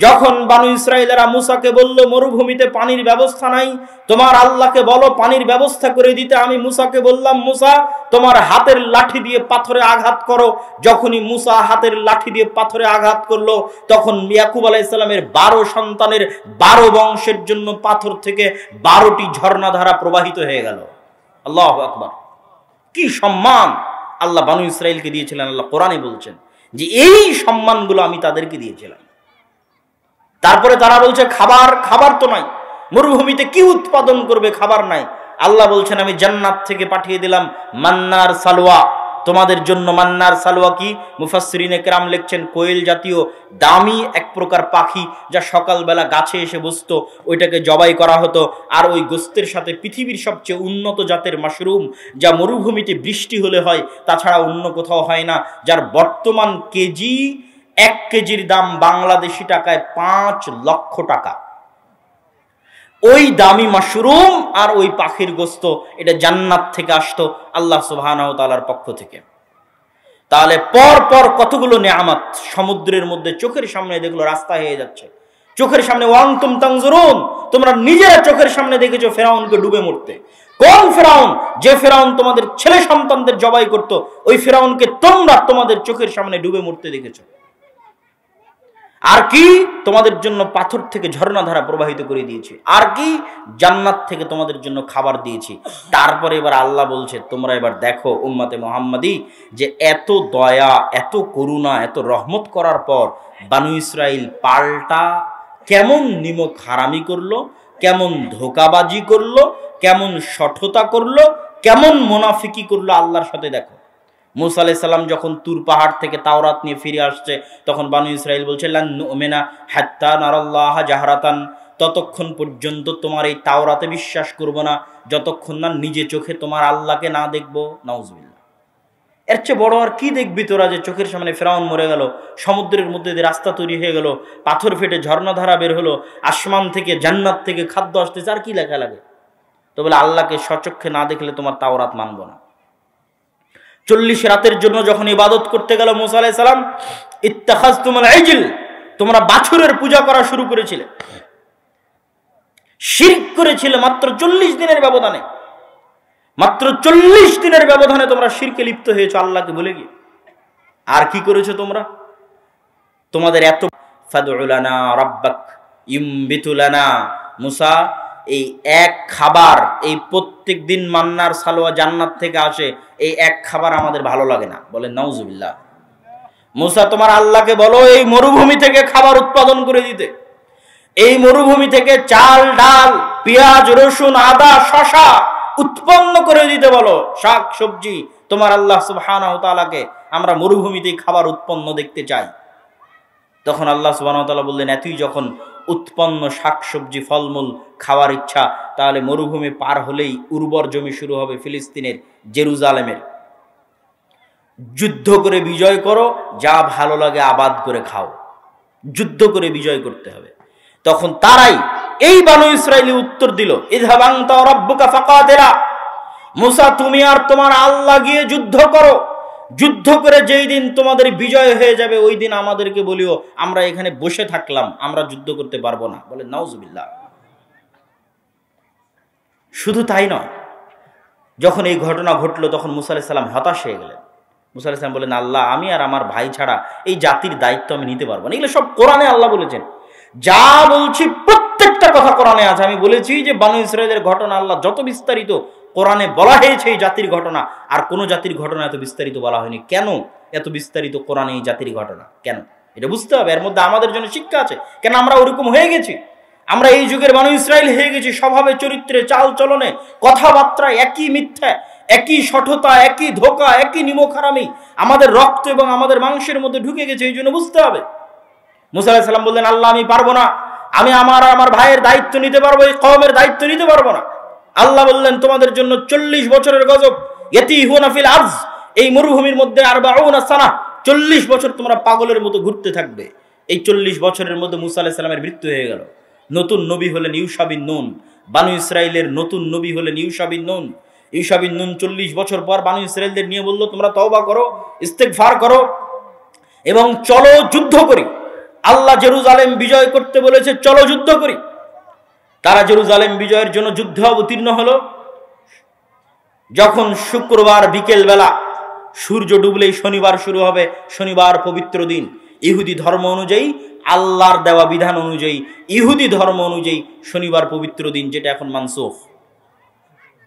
যখন বানু ইসরাইলেরা মুসাকে বলল মরুভূমিতে পানির ব্যবস্থা নাই, তোমার আল্লাহকে বলো পানির ব্যবস্থা করে দিতে। আমি মুসাকে বললাম, মুসা তোমার হাতের লাঠি দিয়ে পাথরে আঘাত করো। যখনই মুসা হাতের লাঠি দিয়ে পাথরে আঘাত করলো, তখন ইয়াকুব আলাইহিস সালামের 12 সন্তানের 12 বংশের জন্য পাথর থেকে 12টি ঝর্ণাধারা প্রবাহিত হয়ে গেল। আল্লাহু আকবার! কি সম্মান আল্লাহ বানু ইসরাইলকে দিয়েছিলেন। আল্লাহ কোরআনে বলছেন যে এই সম্মানগুলো আমি তাদেরকে দিয়েছিলাম। তারপরে তারা বলছে খাবার তো নাই, মরুভূমিতে কি উৎপাদন করবে, খাবার নাই। আল্লাহ বলছেন আমি জান্নাত থেকে পাঠিয়ে দিলাম মান্নার সালওয়া তোমাদের জন্য। মান্নার সালওয়া কি? মুফাসসিরিনে কেরাম লিখছেন কোয়েল জাতীয় দামি এক প্রকার পাখি, যা সকালবেলা গাছে এসে বসতো, ওইটাকে জবাই করা হতো। আর ওই গোস্তের সাথে পৃথিবীর সবচেয়ে উন্নত জাতের মাশরুম, যা মরুভূমিতে বৃষ্টি হলে হয়, তাছাড়া অন্য কোথাও হয় না, যার বর্তমান কেজি 1 কেজির দাম বাংলাদেশি টাকায় 5 লক্ষ টাকা। ওই দামি মাশরুম আর ওই পাখির গোস্ত, এটা জান্নাত থেকে আসতো আল্লাহ সুবহানাহু ওয়া তাআলার পক্ষ থেকে। তাহলে পর পর কতগুলো নেয়ামত সমুদ্রের মধ্যে চোখের সামনে দেখলো রাস্তা হয়ে যাচ্ছে, চোখের সামনে। ওয়ান্তুম তানজুরুন, তোমরা নিজেরা চোখের সামনে দেখেছো ফেরাউনকে ডুবে মরতে। কোন ফেরাউন? যে ফেরাউন তোমাদের ছেলে সন্তানদের জবাই করত, ওই ফেরাউনকে তোমরা তোমাদের চোখের সামনে ডুবে মরতে দেখেছো। আর কি? তোমাদের জন্য পাথর থেকে ঝর্ণাধারা প্রবাহিত করে দিয়েছি। আর কি? জান্নাত থেকে তোমাদের জন্য খাবার দিয়েছি। তারপরে এবার আল্লাহ বলছে তোমরা এবার দেখো উম্মতে মুহাম্মাদি, যে এত দয়া, এত করুণা, এত রহমত করার পর বানু ইসরাইল পাল্টা কেমন নিমক হারামি করলো, কেমন ধোকাবাজি করলো, কেমন শঠতা করলো, কেমন মুনাফিকি করলো আল্লাহর সাথে। দেখো মুসা আলাইহিস সালাম যখন তুর পাহাড় থেকে তাওরাত নিয়ে ফিরে আসছে, তখন বানু ইসরাইল বলছে লান নুমিনা হাত্তা নারাল্লাহ জাহরাতান, ততক্ষণ পর্যন্ত তোমার এই তাওরাতে বিশ্বাস করব না যতক্ষণ না নিজে চোখে তোমার আল্লাহকে না দেখবো। নাউজুবিল্লাহ! এর চেয়ে বড় আর কি দেখবি তোরা, যে চোখের সামনে ফেরাউন মরে গেল, সমুদ্রের মধ্যে দিয়ে রাস্তা তৈরি হয়ে গেল, পাথর ফেটে ঝর্ণাধারা বের হলো, আসমান থেকে জান্নাত থেকে খাদ্য আসতেছে, আর কি লেখা লাগে? তো বলে আল্লাহকে স্বচক্ষে না দেখলে তোমার তাওরাত মানব না। 40 রাতের জন্য যখন ইবাদত করতে গেল মুসা আলাইহিস সালাম, ইত্তাখাযতুমুল ইজল, তোমরা বাছুরের পূজা করা শুরু করেছিলে, শিরক করেছিলে। মাত্র 40 দিনের ব্যবধানে, মাত্র 40 দিনের ব্যবধানে তোমরা শিরকে লিপ্ত হয়েছো আল্লাহকে ভুলে গিয়ে। আর কি করেছো তোমরা? তোমাদের এত ফাদউ লানা রাব্বাক ইউমবিতু লানা, মুসা এই এক খাবার, এই প্রত্যেক দিন মান্নার সালোয়া জান্নাত থেকে আসে, এই এক খাবার আমাদের ভালো লাগে না। বলে নাউজুবিল্লাহ! মুসা তোমার আল্লাহকে বলো এই মরুভূমি থেকে খাবার উৎপাদন করে দিতে, এই মরুভূমি থেকে চাল ডাল পেঁয়াজ রসুন আদা শশা উৎপন্ন করে দিতে বলো, শাক সবজি। তোমার আল্লাহ সুবহানাহু ওয়া তাআলাকে আমরা মরুভূমিতেই খাবার উৎপন্ন দেখতে চাই। তখন আল্লাহ সুবহানাহু ওয়া তাআলা বললেন, এতই যখন উৎপন্ন শাকসবজি ফলমূল খাওয়ার ইচ্ছা, তাহলে মরুভূমি পার হলেই উর্বর জমি শুরু হবে ফিলিস্তিনের, জেরুজালেমের। যুদ্ধ করে বিজয় করো, যা ভালো লাগে আবাদ করে খাও, যুদ্ধ করে বিজয় করতে হবে। তখন তারাই এই বানু ইসরাইলি উত্তর দিল, ইযহাব আনতা ওয়া রাব্বুকা ফাকাতিলা, মুসা তুমি আর তোমার আল্লাহ গিয়ে যুদ্ধ করো, যুদ্ধ করে যেই দিন তোমাদের বিজয় হয়ে যাবে ওই দিন আমাদেরকে বলিও, আমরা এখানে বসে থাকলাম, আমরা যুদ্ধ করতে পারবো না। বলে নাউজুবিল্লাহ। শুধু তাই নয়, যখন এই ঘটনা ঘটলো তখন মুসা আলাইহিস সালাম হতাশ হয়ে গেলেন। মুসা আলাইহিস সালাম বলেন, আল্লাহ আমি আর আমার ভাই ছাড়া এই জাতির দায়িত্ব আমি নিতে পারবো না। এগুলো সব কোরআনে আল্লাহ বলেছেন, যা বলছি প্রত্যেকটা কথা কোরআনে আছে। আমি বলেছি যে বানু ইসরাইলের ঘটনা আল্লাহ যত বিস্তারিত কোরআনে বলা হয়েছে এই জাতির ঘটনা, আর কোন জাতির ঘটনা এত বিস্তারিত বলা হয়নি। কেন এত বিস্তারিত কোরআনে এই জাতির ঘটনা? কেন? এটা বুঝতে হবে, এর মধ্যে আমাদের জন্য শিক্ষা আছে। কেন আমরা ওরকম হয়ে গেছি, আমরা এই যুগের বানু ইসরাইল হয়ে গেছি, স্বভাবে, চরিত্রে, চাল চলনে, কথাবার্তায় একই মিথ্যা, একই সঠতা, একই ধোঁকা, একই নিমখারামি আমাদের রক্ত এবং আমাদের মাংসের মধ্যে ঢুকে গেছে। এই জন্য বুঝতে হবে। মুসা আলাইহিস সালাম বললেন, আল্লাহ আমি পারবো না, আমি আমার ভাইয়ের দায়িত্ব নিতে পারবো, এই কওমের দায়িত্ব নিতে পারবো না। আল্লাহ বললেন, তোমাদের জন্য 40 বছরের গজব, ইয়াতিহুনা ফিল আরজ, এই মরুভূমির মধ্যে 40 সানা, 40 বছর তোমরা পাগলের মতো ঘুরতে থাকবে। এই 40 বছরের মধ্যে মুসা আলাইহিস সালামের মৃত্যু হয়ে গেল। নতুন নবী হলেন ইউশা বিন নুন, বানু ইসরাইলের নতুন নবী হলেন ইউশা বিন নুন। ইউশা বিন নুন 40 বছর পর বানু ইসরাইলদের নিয়ে বলল, তোমরা তওবা করো, ইস্তেগফার করো এবং চলো যুদ্ধ করি। আল্লাহ জেরুজালেম বিজয় করতে বলেছে, চলো যুদ্ধ করি। তারা জেরুজালেম বিজয়ের জন্য যুদ্ধে অবতীর্ণ হলো। যখন শুক্রবার বিকেল বেলা সূর্য ডুবলেই শনিবার শুরু হবে, শনিবার পবিত্র দিন। ইহুদি ধর্ম অনুযায়ী, আল্লাহর দেওয়া বিধান অনুযায়ী, ইহুদি ধর্ম অনুযায়ী শনিবার পবিত্র দিন, যেটা এখন মানসুখ।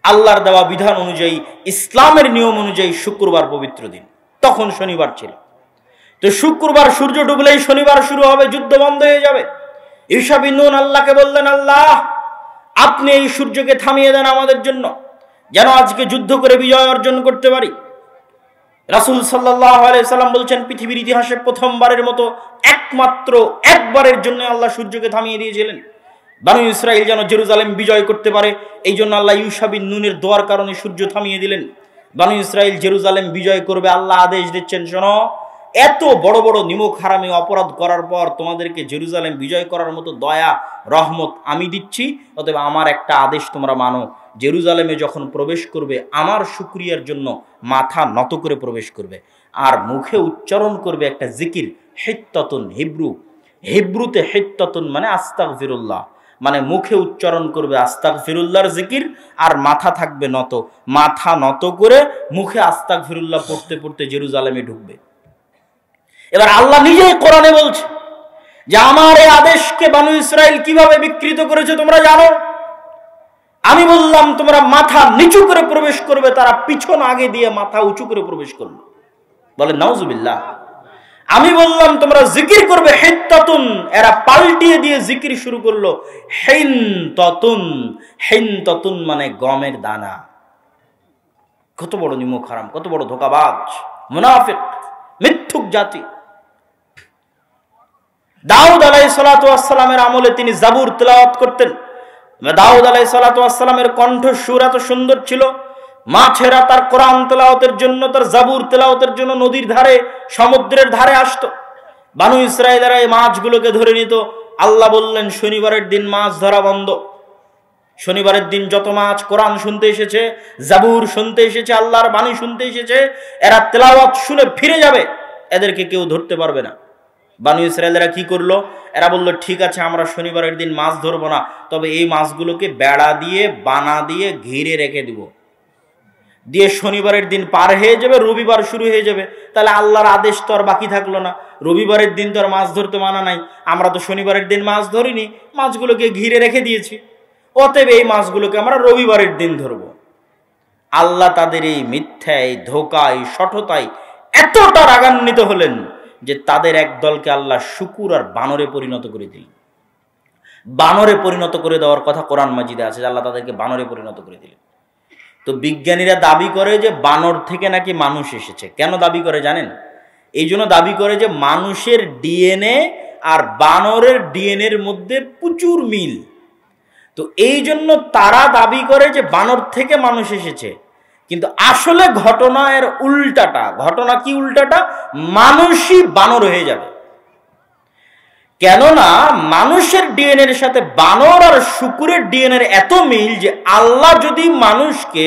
আল্লাহর দেওয়া বিধান অনুযায়ী, ইসলামের নিয়ম অনুযায়ী শুক্রবার পবিত্র দিন, তখন শনিবার ছিল। তো শুক্রবার সূর্য ডুবলেই শনিবার শুরু হবে, যুদ্ধ বন্ধ হয়ে যাবে। ইউশা বিন নুন আল্লাহকে বললেন, আল্লাহ আপনি এই সূর্যকে থামিয়ে দেন আমাদের জন্য, যেন আজকে যুদ্ধ করে বিজয় অর্জন করতে পারি। রাসূল সাল্লাল্লাহু আলাইহি সাল্লাম বলছেন, পৃথিবীর ইতিহাসে প্রথমবারের মতো একমাত্র একবারের জন্য আল্লাহ সূর্যকে থামিয়ে দিয়েছিলেন, বানু ইসরাইল যেন জেরুজালেম বিজয় করতে পারে। এই জন্য আল্লাহ ইউশা বিন নুনের দোয়ার কারণে সূর্য থামিয়ে দিলেন। বানু ইসরাইল জেরুজালেম বিজয় করবে। আল্লাহ আদেশ দিচ্ছেন, শোনো, এত বড় বড় নিমক হারামি অপরাধ করার পর তোমাদেরকে জেরুজালেম বিজয় করার মতো দয়া রহমত আমি দিচ্ছি, অতএব আমার একটা আদেশ তোমরা মানো, জেরুজালেমে যখন প্রবেশ করবে আমার শুকরিয়ার জন্য মাথা নত করে প্রবেশ করবে, আর মুখে উচ্চারণ করবে একটা জিকির, হিত্তাতুন, হিব্রুতে হিত্তাতুন মানে আস্তাগফিরুল্লাহ, মানে মুখে উচ্চারণ করবে আস্তাগফিরুল্লাহর জিকির, আর মাথা থাকবে নত। মাথা নত করে মুখে আস্তাগফিরুল্লাহ পড়তে পড়তে জেরুজালেমে ঢুকবে। এবার আল্লাহ নিজেই কোরআনে বলছে যে আমার এই আদেশকে বানু ইসরাইল কিভাবে বিকৃত করেছে তোমরা জানো। আমি বললাম তোমরা মাথা নিচু করে প্রবেশ করবে, তারা পিছন আগে দিয়ে মাথা উঁচু করে প্রবেশ করলো। বলে নাউজুবিল্লাহ। আমি বললাম তোমরা জিকির করবে, হিত্তাতুন, এরা পাল্টিয়ে দিয়ে জিকির শুরু করলো হিনতাতুন। হিনতাতুন মানে গমের দানা। কত বড় নিমক হারাম, কত বড় ধোঁকাবাজ, মুনাফিক, মিথ্যুক জাতি। দাউদ আলাইহিস সালাতু ওয়াস সালামের আমলে তিনি জাবুর তেলাওয়াত করতেন। দাউদ আলাইহিস সালাতু ওয়াস সালামের কণ্ঠ সুর এত সুন্দর ছিল, মাছেরা তার কোরআন তেলাওয়াতের জন্য, তার জাবুর তেলাওয়াতের জন্য নদীর ধারে, সমুদ্রের ধারে আসতো। বানু ইসরাইলেরা এই মাছগুলোকে ধরে নিত। আল্লাহ বললেন শনিবারের দিন মাছ ধরা বন্ধ। শনিবারের দিন যত মাছ কোরআন শুনতে এসেছে, জাবুর শুনতে এসেছে, আল্লাহর বাণী শুনতে এসেছে, এরা তেলাওয়াত শুনে ফিরে যাবে, এদেরকে কেউ ধরতে পারবে না। বানু ইসরাইলেরা কি করলো? এরা বলল, ঠিক আছে আমরা শনিবারের দিন মাছ ধরবো না, তবে এই মাছগুলোকে বেড়া দিয়ে, বানা দিয়ে ঘিরে রেখে দিব, দিয়ে শনিবারের দিন পার হয়ে যাবে, রবিবার শুরু হয়ে যাবে, তাহলে আল্লাহর আদেশ তো আর বাকি থাকলো না। রবিবারের দিন তো আর মাছ ধরতে মানা নাই, আমরা তো শনিবারের দিন মাছ ধরিনি, মাছগুলোকে ঘিরে রেখে দিয়েছি, অতএব এই মাছগুলোকে আমরা রবিবারের দিন ধরব। আল্লাহ তাদের এই মিথ্যায়, ধোকায়, সঠতায় এতটা রাগান্বিত হলেন যে তাদের এক দলকে আল্লাহ শুকুর আর বানরে পরিণত করে দিলেন। বানরে পরিণত করে দেওয়ার কথা কোরআন মাজিদে আছে, আল্লাহ তাদেরকে বানরে পরিণত করে দিলেন। তো বিজ্ঞানীরা দাবি করে যে বানর থেকে নাকি মানুষ এসেছে। কেন দাবি করে জানেন? এই জন্য দাবি করে যে মানুষের ডিএনএ আর বানরের ডিএনএর মধ্যে প্রচুর মিল। তো এই জন্য তারা দাবি করে যে বানর থেকে মানুষ এসেছে, কিন্তু আসলে ঘটনা এর উল্টাটা। ঘটনা কি উল্টাটা? মানুষই বানর হয়ে যাবে। কেননা মানুষের ডিএনএর সাথে বানর আর শুকুরের ডিএনএর এত মিল যে আল্লাহ যদি মানুষকে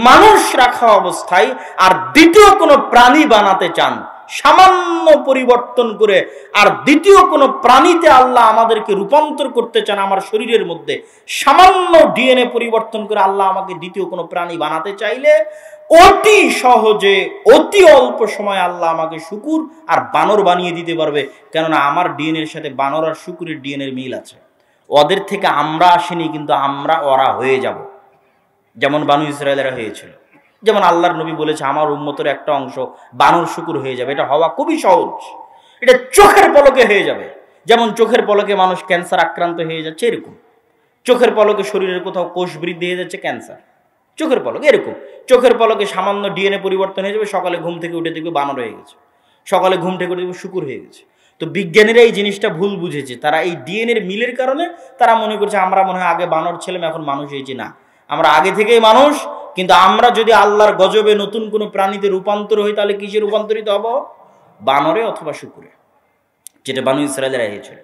মানুষ রাখা অবস্থায় আর দ্বিতীয় কোনো প্রাণী বানাতে চান, সামান্য পরিবর্তন করে আর দ্বিতীয় কোনো প্রাণীতে আল্লাহ আমাদেরকে রূপান্তর করতে চান, আমার শরীরের মধ্যে সামান্য ডিএনএ পরিবর্তন করে আল্লাহ আমাকে দ্বিতীয় কোনো প্রাণী বানাতে চাইলে অতি সহজে অতি অল্প সময় আল্লাহ আমাকে শুকুর আর বানর বানিয়ে দিতে পারবে। কেননা আমার ডিএনএর সাথে বানর আর শুকুরের ডিএনএর মিল আছে। ওদের থেকে আমরা আসিনি, কিন্তু আমরা ওরা হয়ে যাব, যেমন বানু ইসরায়েলেরা হয়েছিল। যেমন আল্লাহর নবী বলেছে আমার উম্মতের একটা অংশ বানর শুকুর হয়ে যাবে। এটা হওয়া খুবই সহজ, এটা চোখের পলকে হয়ে যাবে। যেমন চোখের পলকে মানুষ ক্যান্সার আক্রান্ত হয়ে যাচ্ছে, এরকম চোখের পলকে শরীরের কোথাও কোষ বৃদ্ধি হয়ে যাচ্ছে, ক্যান্সার চোখের পলকে। এরকম চোখের পলকে সামান্য ডিএনএ পরিবর্তন হয়ে যাবে, সকালে ঘুম থেকে উঠে দেখবে বানর হয়ে গেছে, সকালে ঘুম থেকে উঠে দেখবে শুকুর হয়ে গেছে। তো বিজ্ঞানীরা এই জিনিসটা ভুল বুঝেছে। তারা এই ডিএনএর মিলের কারণে তারা মনে করছে আমরা মনে হয় আগে বানর ছিলাম, এখন মানুষ হয়েছি। না, আমরা আগে থেকেই মানুষ, কিন্তু আমরা যদি আল্লাহর গজবে নতুন কোনো প্রাণীতে রূপান্তর হই তাহলে কিসে রূপান্তরিত হব? বানরে অথবা শুকুরে, যেটা বানু ইসরায়েলেরা হয়েছিল।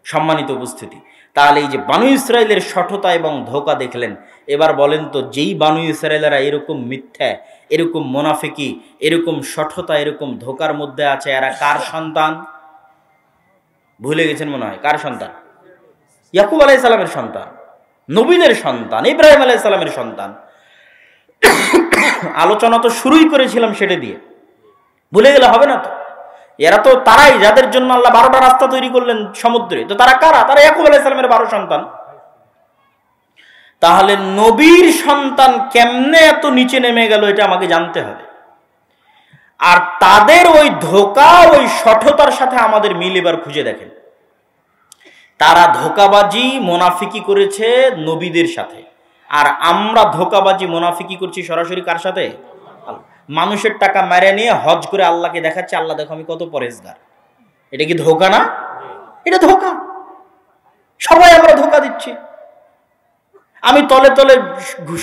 সম্মানিত উপস্থিতি, তাহলে এই যে বানু ইসরায়েলের সঠতা এবং ধোঁকা দেখলেন, এবার বলেন তো যেই বানু ইসরায়েলেরা এরকম মিথ্যা, এরকম মুনাফিকি, এরকম সঠতা, এরকম ধোঁকার মধ্যে আছে, এরা কার সন্তান? ভুলে গেছেন মনে হয়। কার সন্তান? ইয়াকুব আলাইহিস সালামের সন্তান, নবীদের সন্তান, ইব্রাহিম আলাইহিস সালামের সন্তান। আলোচনা তো শুরুই করেছিলাম সেটা দিয়ে, ভুলে গেলে হবে না তো। এরা তো তারাই যাদের জন্য আল্লাহ 12টা রাস্তা তৈরি করলেন সমুদ্রে। তো তারা কারা? তারা ইয়াকুব আলাইহিস সালামের 12 সন্তান। তাহলে নবীর সন্তান কেমনে এত নিচে নেমে গেল এটা আমাকে জানতে হবে। আর তাদের ওই ধোঁকা, ওই সঠতার সাথে আমাদের মিল এবার খুঁজে দেখেন। তারা ধোঁকাবাজি মুনাফিকি করেছে নবীদের সাথে, আর আমরা ধোঁকাবাজি মুনাফিকি করছি সরাসরি কার সাথে? মানুষের টাকা মেরে নিয়ে হজ করে আল্লাহকে দেখাচ্ছে, আল্লাহ দেখো আমি কত পরেজগার। এটা কি ধোঁকা না? এটা ধোঁকা। সবাই আমরা ধোঁকা দিচ্ছি। আমি তলে তলে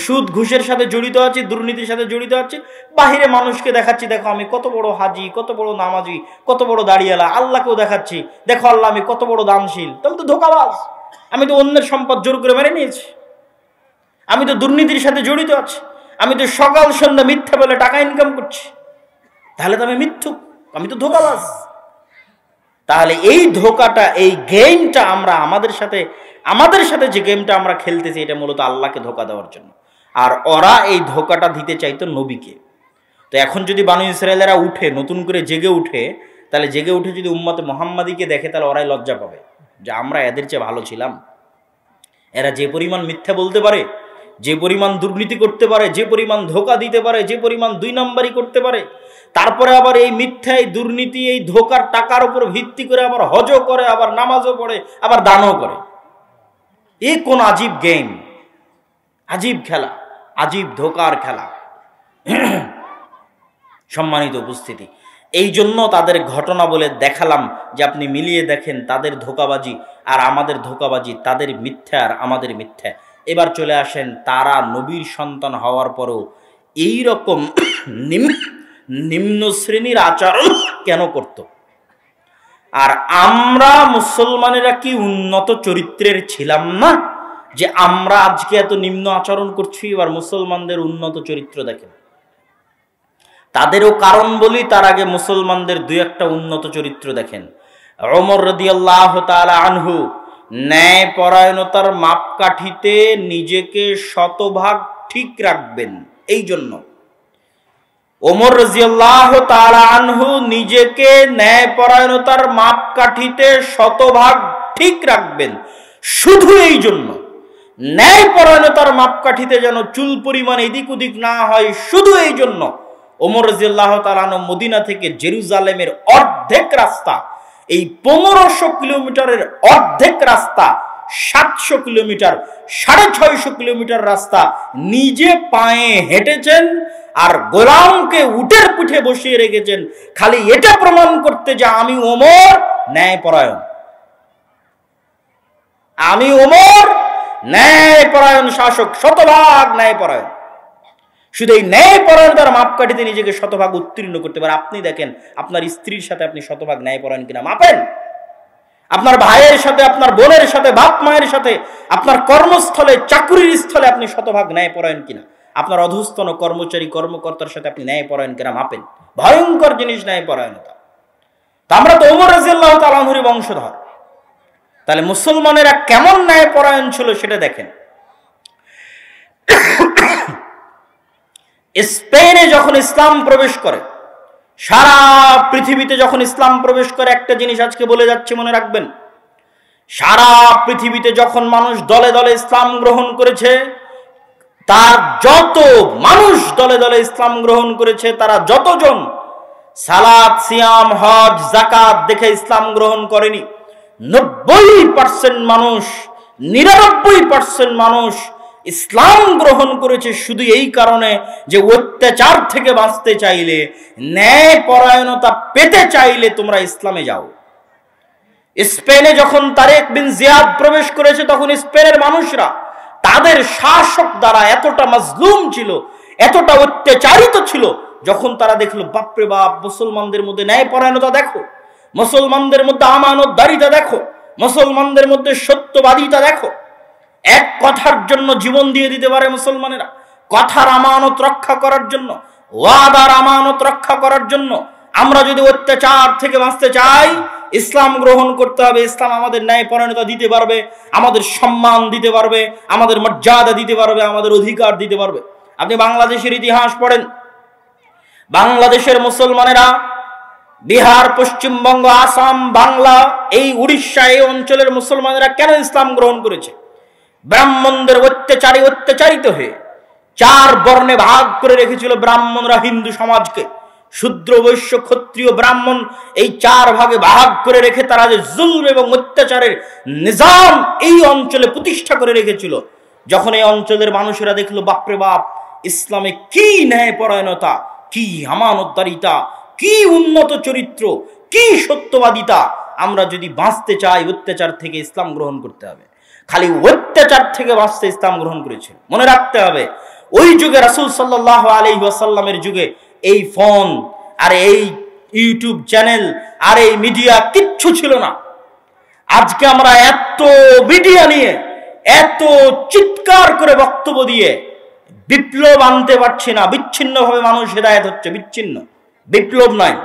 সুদ ঘুষের সাথে জড়িত আছি, দুর্নীতির সাথে জড়িত আছি, বাহিরে মানুষকে দেখাচ্ছি দেখো আমি কত বড় হাজি, কত বড় নামাজি, কত বড় দাড়িয়ালা। আল্লাহকেও দেখাচ্ছি দেখো আল্লাহ আমি কত বড় দানশীল। তুমি তো ধোঁকাবাজ। আমি তো অন্যের সম্পদ জোর করে মেরে নিয়েছি, আমি তো দুর্নীতির সাথে জড়িত আছি, আমি তো সকাল সন্ধ্যা মিথ্যা বলে টাকা ইনকাম করছি। তাহলে তো আমি মিথ্যুক, আমি তো ধোঁকাবাজ। তাহলে এই ধোঁকাটা, এই গেমটা আমরা আমাদের সাথে যে গেমটা আমরা খেলতেছি, এটা মূলত আল্লাহকে ধোঁকা দেওয়ার জন্য। আর ওরা এই ধোঁকাটা দিতে চাইতো নবীকে। তো এখন যদি বানু ইসরায়েলেরা উঠে, নতুন করে জেগে উঠে, তাহলে জেগে উঠে যদি উম্মতে মুহাম্মাদিকে দেখে, তাহলে ওরাই লজ্জা পাবে যে আমরা এদের চেয়ে ভালো ছিলাম। এরা যে পরিমাণ মিথ্যা বলতে পারে, যে পরিমাণ দুর্নীতি করতে পারে, যে পরিমাণ ধোঁকা দিতে পারে, যে পরিমাণ 2 নাম্বারি করতে পারে, তারপরে আবার এই মিথ্যা, এই দুর্নীতি, এই ধোঁকার টাকার উপর ভিত্তি করে আবার হজও করে, আবার নামাজও পড়ে, আবার দানও করে। এই কোন আজীব গেম, আজীব খেলা, আজীব ধোঁকার খেলা। সম্মানিত উপস্থিতি, এই জন্য তাদের ঘটনা বলে দেখালাম যে আপনি মিলিয়ে দেখেন তাদের ধোঁকাবাজি আর আমাদের ধোঁকাবাজি, তাদের মিথ্যা আর আমাদের মিথ্যা। এবার চলে আসেন, তারা নবীর সন্তান হওয়ার পরও এই রকম নিম্ন শ্রেণীর আচরণ কেন করত? আর আমরা মুসলমানেরা কি উন্নত চরিত্রের ছিলাম না যে আমরা আজকে এত নিম্ন আচরণ করছি? এবার মুসলমানদের উন্নত চরিত্র দেখেন। তাদেরও কারণ বলি, তার আগে মুসলমানদের 2-1টা উন্নত চরিত্র দেখেন। ওমর রাদিয়াল্লাহু তাআলা আনহু ন্যায় পরায়ণতার মাপকাঠিতে নিজেকে শতভাগ ঠিক রাখবেন। এই জন্য ওমর রাদিয়াল্লাহু তাআলা আনহু নিজেকে ন্যায় পরায়ণতার মাপকাঠিতে শতভাগ ঠিক রাখবেন। শুধু এই জন্য, ন্যায় পরায়ণতার মাপকাঠিতে যেন চুল পরিমাণ এদিক ওদিক না হয়, শুধু এই জন্য ওমর রাদিয়াল্লাহু তাআলা আনহু মদিনা থেকে জেরুজালেমের অর্ধেক রাস্তা, এই 1500 কিলোমিটারের অর্ধেক রাস্তা, 700 কিলোমিটার, 650 কিলোমিটার রাস্তা নিজে পায়ে হেঁটেছেন, আর গোলামকে উটের পিঠে বসিয়ে রেখেছেন, খালি এটা প্রমাণ করতে যে আমি ওমর ন্যায়পরায়ণ, আমি ওমর ন্যায়পরায়ণ শাসক, শতভাগ ন্যায়পরায়ণ। শুধু এই ন্যায়পরায়ণতার মাপকাঠিতে নিজেকে শতভাগ উত্তীর্ণ করতে পারে। আপনি দেখেন আপনার স্ত্রীর সাথে আপনি শতভাগ ন্যায়পরায়ণ কিনা, মাপেন। আপনার ভাইয়ের সাথে, আপনার বোনের সাথে, বাপ মায়ের সাথে, আপনার কর্মস্থলে, চাকরির স্থলে আপনি শতভাগ ন্যায়পরায়ণ কিনা, আপনার অধস্তন কর্মচারী কর্মকর্তার সাথে আপনি ন্যায়পরায়ণ কিনা মাপেন। ভয়ঙ্কর জিনিস ন্যায়পরায়ণতা। তা আমরা তো ওমর রাদিয়াল্লাহু তাআলা আনহুর বংশধর, তাহলে মুসলমানেরা কেমন ন্যায়পরায়ণ ছিল সেটা দেখেন। স্পেনে যখন ইসলাম প্রবেশ করে, সারা পৃথিবীতে যখন ইসলাম প্রবেশ করে, একটা জিনিস আজকে বলে যাচ্ছে মনে রাখবেন, সারা পৃথিবীতে যখন মানুষ দলে দলে ইসলাম গ্রহণ করেছে, তার যত মানুষ দলে দলে ইসলাম গ্রহণ করেছে, তারা যতজন সালাত, সিয়াম, হজ, যাকাত দেখে ইসলাম গ্রহণ করেনি, 90% মানুষ, 99% মানুষ ইসলাম গ্রহণ করেছে শুধু এই কারণে যে অত্যাচার থেকে বাঁচতে চাইলে, ন্যায় পরায়ণতা পেতে চাইলে তোমরা ইসলামে যাও। স্পেনে যখন তারেক বিন জিয়াদ প্রবেশ করেছে, তখন স্পেনের মানুষরা তাদের শাসক দ্বারা এতটা মাজলুম ছিল, এতটা অত্যাচারিত ছিল, যখন তারা দেখলো বাপরে বাপ, মুসলমানদের মধ্যে ন্যায় পরায়ণতা দেখো, মুসলমানদের মধ্যে আমানতদারিতা দেখো, মুসলমানদের মধ্যে সত্যবাদিতা দেখো, এক কথার জন্য জীবন দিয়ে দিতে পারে মুসলমানেরা, কথার আমানত রক্ষা করার জন্য, ওয়াদার আমানত রক্ষা করার জন্য। আমরা যদি অত্যাচার থেকে বাঁচতে চাই, ইসলাম গ্রহণ করতে হবে। ইসলাম আমাদের ন্যায় পরায়ণতা দিতে পারবে, আমাদের সম্মান দিতে পারবে, আমাদের মর্যাদা দিতে পারবে, আমাদের অধিকার দিতে পারবে। আপনি বাংলাদেশের ইতিহাস পড়েন, বাংলাদেশের মুসলমানেরা বিহার, পশ্চিমবঙ্গ, আসাম, বাংলা, এই উড়িষ্যা, এই অঞ্চলের মুসলমানেরা কেন ইসলাম গ্রহণ করেছে? ব্রাহ্মণদের অত্যাচারে অত্যাচারিত হয়ে 4 বর্ণে ভাগ করে রেখেছিল ব্রাহ্মণরা হিন্দু সমাজকে। শূদ্র, বৈশ্য, ক্ষত্রিয়, ব্রাহ্মণ, এই 4 ভাগে ভাগ করে রেখে তারা যে জুলম এবং অত্যাচারের নিজাম এই অঞ্চলে প্রতিষ্ঠা করে রেখেছিল, যখন এই অঞ্চলের মানুষেরা দেখলো বাপরে বাপ, ইসলামে কি ন্যায়পরায়ণতা, কি আমানতদারিতা, কি উন্নত চরিত্র, কি সত্যবাদিতা, আমরা যদি বাঁচতে চাই অত্যাচার থেকে ইসলাম গ্রহণ করতে হবে। খালি অত্যাচার থেকে বাঁচতে ইসলাম গ্রহণ করেছে। মনে রাখতে হবে, ওই যুগে রাসূল সাল্লাল্লাহু আলাইহি ওয়াসাল্লামের যুগে এই ফোন আর এই ইউটিউব চ্যানেল আর এই মিডিয়া কিচ্ছু ছিল না। আজকে আমরা এত মিডিয়া নিয়ে, এত চিৎকার করে বক্তব্য দিয়ে বিপ্লব আনতে পারছি না। বিচ্ছিন্নভাবে মানুষ হেদায়েত হচ্ছে, বিচ্ছিন্ন, বিপ্লব নয়,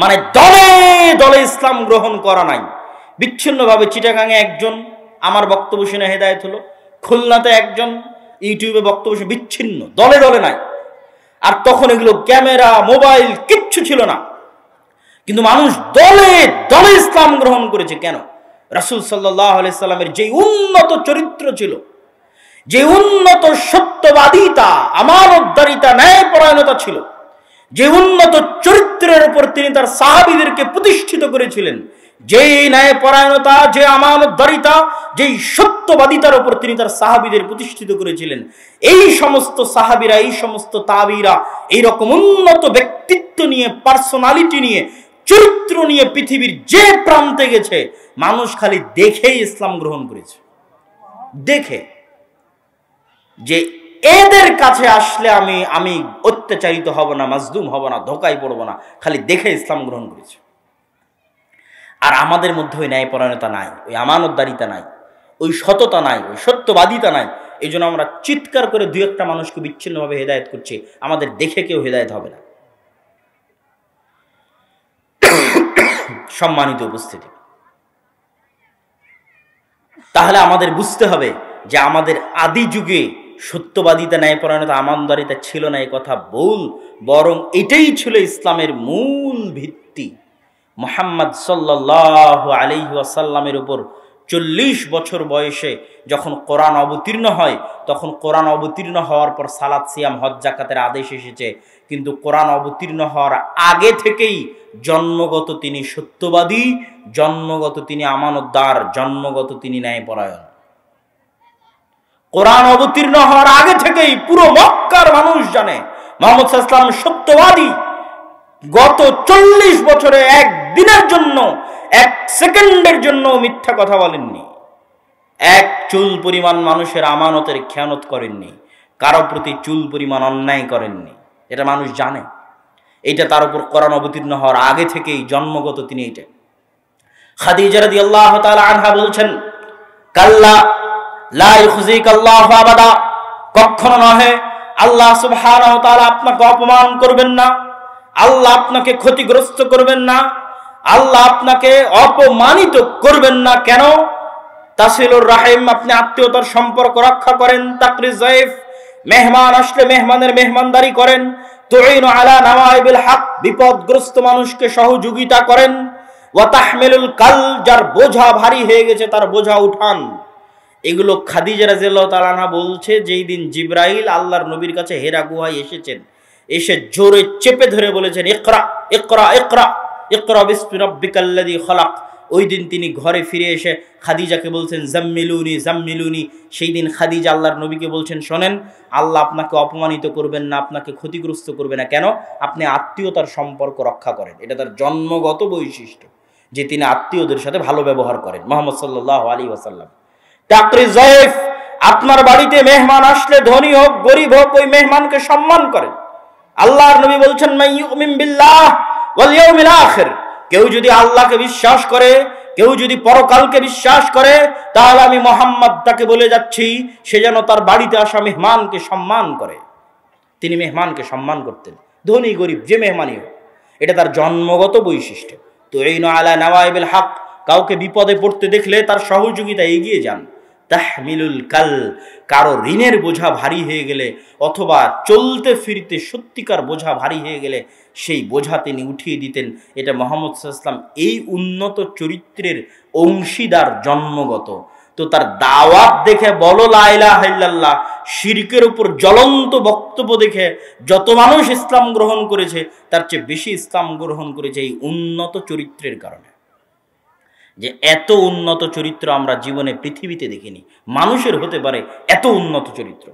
মানে দলে দলে ইসলাম গ্রহণ করা নাই। বিচ্ছিন্নভাবে চিটাগাঙে একজন আমার বক্তব্য শুনে হেদায়েত হলো, খুলনাতে একজন ইউটিউবে বক্তব্য শুনে, বিচ্ছিন্ন, দলে দলে নাই। আর তখন এগুলো ক্যামেরা, মোবাইল কিচ্ছু ছিল না, কিন্তু মানুষ দলে দলে ইসলাম গ্রহণ করেছে। কেন? রাসূল সাল্লাল্লাহু আলাইহি সাল্লামের যে উন্নত চরিত্র ছিল, যে উন্নত সত্যবাদিতা, আমানতদারিতা, ন্যায়পরায়ণতা ছিল, যে উন্নত চরিত্রের উপর তিনি তার সাহাবীদেরকে প্রতিষ্ঠিত করেছিলেন, যেই ন্যায়পরায়ণতা, যে আমানতদারিতা, যেই সত্যবাদিতার উপর তিনি তার সাহাবীদের প্রতিষ্ঠিত করেছিলেন, এই সমস্ত সাহাবীরা, এই সমস্ত তাবিরা এইরকম উন্নত ব্যক্তিত্ব নিয়ে, পার্সোনালিটি নিয়ে, চরিত্র নিয়ে পৃথিবীর যে প্রান্তে গেছে, মানুষ খালি দেখেই ইসলাম গ্রহণ করেছে। দেখে যে এদের কাছে আসলে আমি অত্যাচারিত হব না, মাজলুম হব না, ধোকায় পড়ব না, খালি দেখে ইসলাম গ্রহণ করেছে। আর আমাদের মধ্যে ওই ন্যায়পরায়ণতা নাই, ওই আমানতদারিতা নাই, ওই সততা নাই, ওই সত্যবাদিতা নাই। এই জন্য আমরা চিৎকার করে 2-1টা মানুষকে বিচ্ছিন্নভাবে হেদায়েত করছি, আমাদের দেখে কেউ হেদায়েত হবে না। সম্মানিত উপস্থিতি, তাহলে আমাদের বুঝতে হবে যে আমাদের আদি যুগে সত্যবাদিতা, ন্যায়পরায়ণতা, আমানতদারিতা ছিল না, এই কথা ভুল। বরং এটাই ছিল ইসলামের মূল ভিত্তি। মুহাম্মদ সাল্লাল্লাহু আলাইহি ওয়াসাল্লামের উপর 40 বছর বয়সে যখন কোরআন অবতীর্ণ হয়, তখন কোরআন অবতীর্ণ হওয়ার পর সালাত, সিয়াম, হজ, যাকাতের আদেশ এসেছে। কিন্তু কোরআন অবতীর্ণ হওয়ার আগে থেকেই জন্মগত তিনি সত্যবাদী, জন্মগত তিনি আমানতদার, জন্মগত তিনি ন্যায়পরায়ণ। কোরআন অবতীর্ণ হওয়ার আগে থেকেই পুরো মক্কার মানুষ জানে মুহাম্মদ সাল্লাল্লাহু আলাইহি ওয়াসাল্লাম সত্যবাদী। গত 40 বছরে একদিনের জন্য, 1 সেকেন্ডের জন্য মিথ্যা কথা বলেননি, 1 চুল পরিমাণ মানুষের আমানতের খেয়ানত করেননি, কারো প্রতি চুল পরিমাণ অন্যায় করেননি। এটা মানুষ জানে। এটা তার উপর কোরআন অবতীর্ণ হওয়ার আগে থেকেই জন্মগত তিনি এটা। খাদিজা রাদিয়াল্লাহু তাআলা আনহা বলছেন, কাল্লা লা ইউখজিকাল্লাহু আবাদা, কখনো নহে, আল্লাহ সুবহানাহু ওয়া তাআলা আপনাকে অপমান করবেন না, আল্লাহ আপনাকে ক্ষতিগ্রস্ত করবেন না, আল্লাহ আপনাকে অপমানিত করবেন না। কেন? তাসিলুর রাহিম, আপনি আত্মীয়তার সম্পর্ক রক্ষা করেন। তাকরিজ যায়ফ, মেহমান আসলে মেহমানের মেহমানদারি করেন। তুইনু আলা নাওয়াইবিল হক, বিপদগ্রস্ত মানুষকে সহযোগিতা করেন। ওয়া তাহমিলুল কাল, যার বোঝা ভারী হয়ে গেছে তার বোঝা উঠান। এগুলো খাদিজা রাদিয়াল্লাহু তাআলা আনহা বলছে যেই দিন জিবরাইল আল্লাহর নবীর কাছে হেরা গুহায় এসেছেন, এসে জোরে চেপে ধরে বলেছেন, ইকরা ইকরা ইকরা ইকরা বিসমি রাব্বিকাল্লাযী খলাক। ওই দিন তিনি ঘরে ফিরে এসে খাদিজাকে বলছেন, জাম্মিলুনি জাম্মিলুনি। সেই দিন খাদিজা আল্লাহর নবীকে বলছেন, শোনেন, আল্লাহ আপনাকে অপমানিত করবেন না, আপনাকে ক্ষতিগ্রস্ত করবে না। কেন? আপনি আত্মীয়তার সম্পর্ক রক্ষা করেন। এটা তার জন্মগত বৈশিষ্ট্য যে তিনি আত্মীয়দের সাথে ভালো ব্যবহার করেন। মুহাম্মদ সাল্লাল্লাহু আলাইহি ওয়াসাল্লাম। তাকরিজ যায়ফ, আপনার বাড়িতে মেহমান আসলে ধনী হোক গরিব হোক, ওই মেহমানকে সম্মান করেন। আল্লাহর নবী বলছেন, মান ইউমিন বিল্লাহ ওয়াল ইয়াউমিল আখির, কেউ যদি আল্লাহকে বিশ্বাস করে, কেউ যদি পরকালকে বিশ্বাস করে, তাহলে আমি মুহাম্মদ তাকে বলে যাচ্ছি সে যেন তার বাড়িতে আসা মেহমানকে সম্মান করে। তিনি মেহমানকে সম্মান করতেন, ধনী গরিব যে মেহমানই হোক। এটা তার জন্মগত বৈশিষ্ট্য। তুইনু আলা নাওয়াইবিল হক, কাউকে বিপদে পড়তে দেখলে তার সহযোগিতা এগিয়ে যান। তাহমিলুল কাল, কারো ঋণের বোঝা ভারী হয়ে গেলে অথবা চলতে ফিরতে সত্যিকার বোঝা ভারী হয়ে গেলে সেই বোঝা তিনি উঠিয়ে দিতেন। এটা মুহাম্মদ সাল্লাল্লাহু আলাইহি ওয়াসাল্লাম এই উন্নত চরিত্রের অংশীদার জন্মগত। তো তার দাওয়াত দেখে, বলো লা ইলাহা ইল্লাল্লাহ, শিরকের উপর জ্বলন্ত বক্তব্য দেখে যত মানুষ ইসলাম গ্রহণ করেছে তার চেয়ে বেশি ইসলাম গ্রহণ করেছে এই উন্নত চরিত্রের কারণে। যে এত উন্নত চরিত্র আমরা জীবনে পৃথিবীতে দেখিনি, মানুষের হতে পারে এত উন্নত চরিত্র।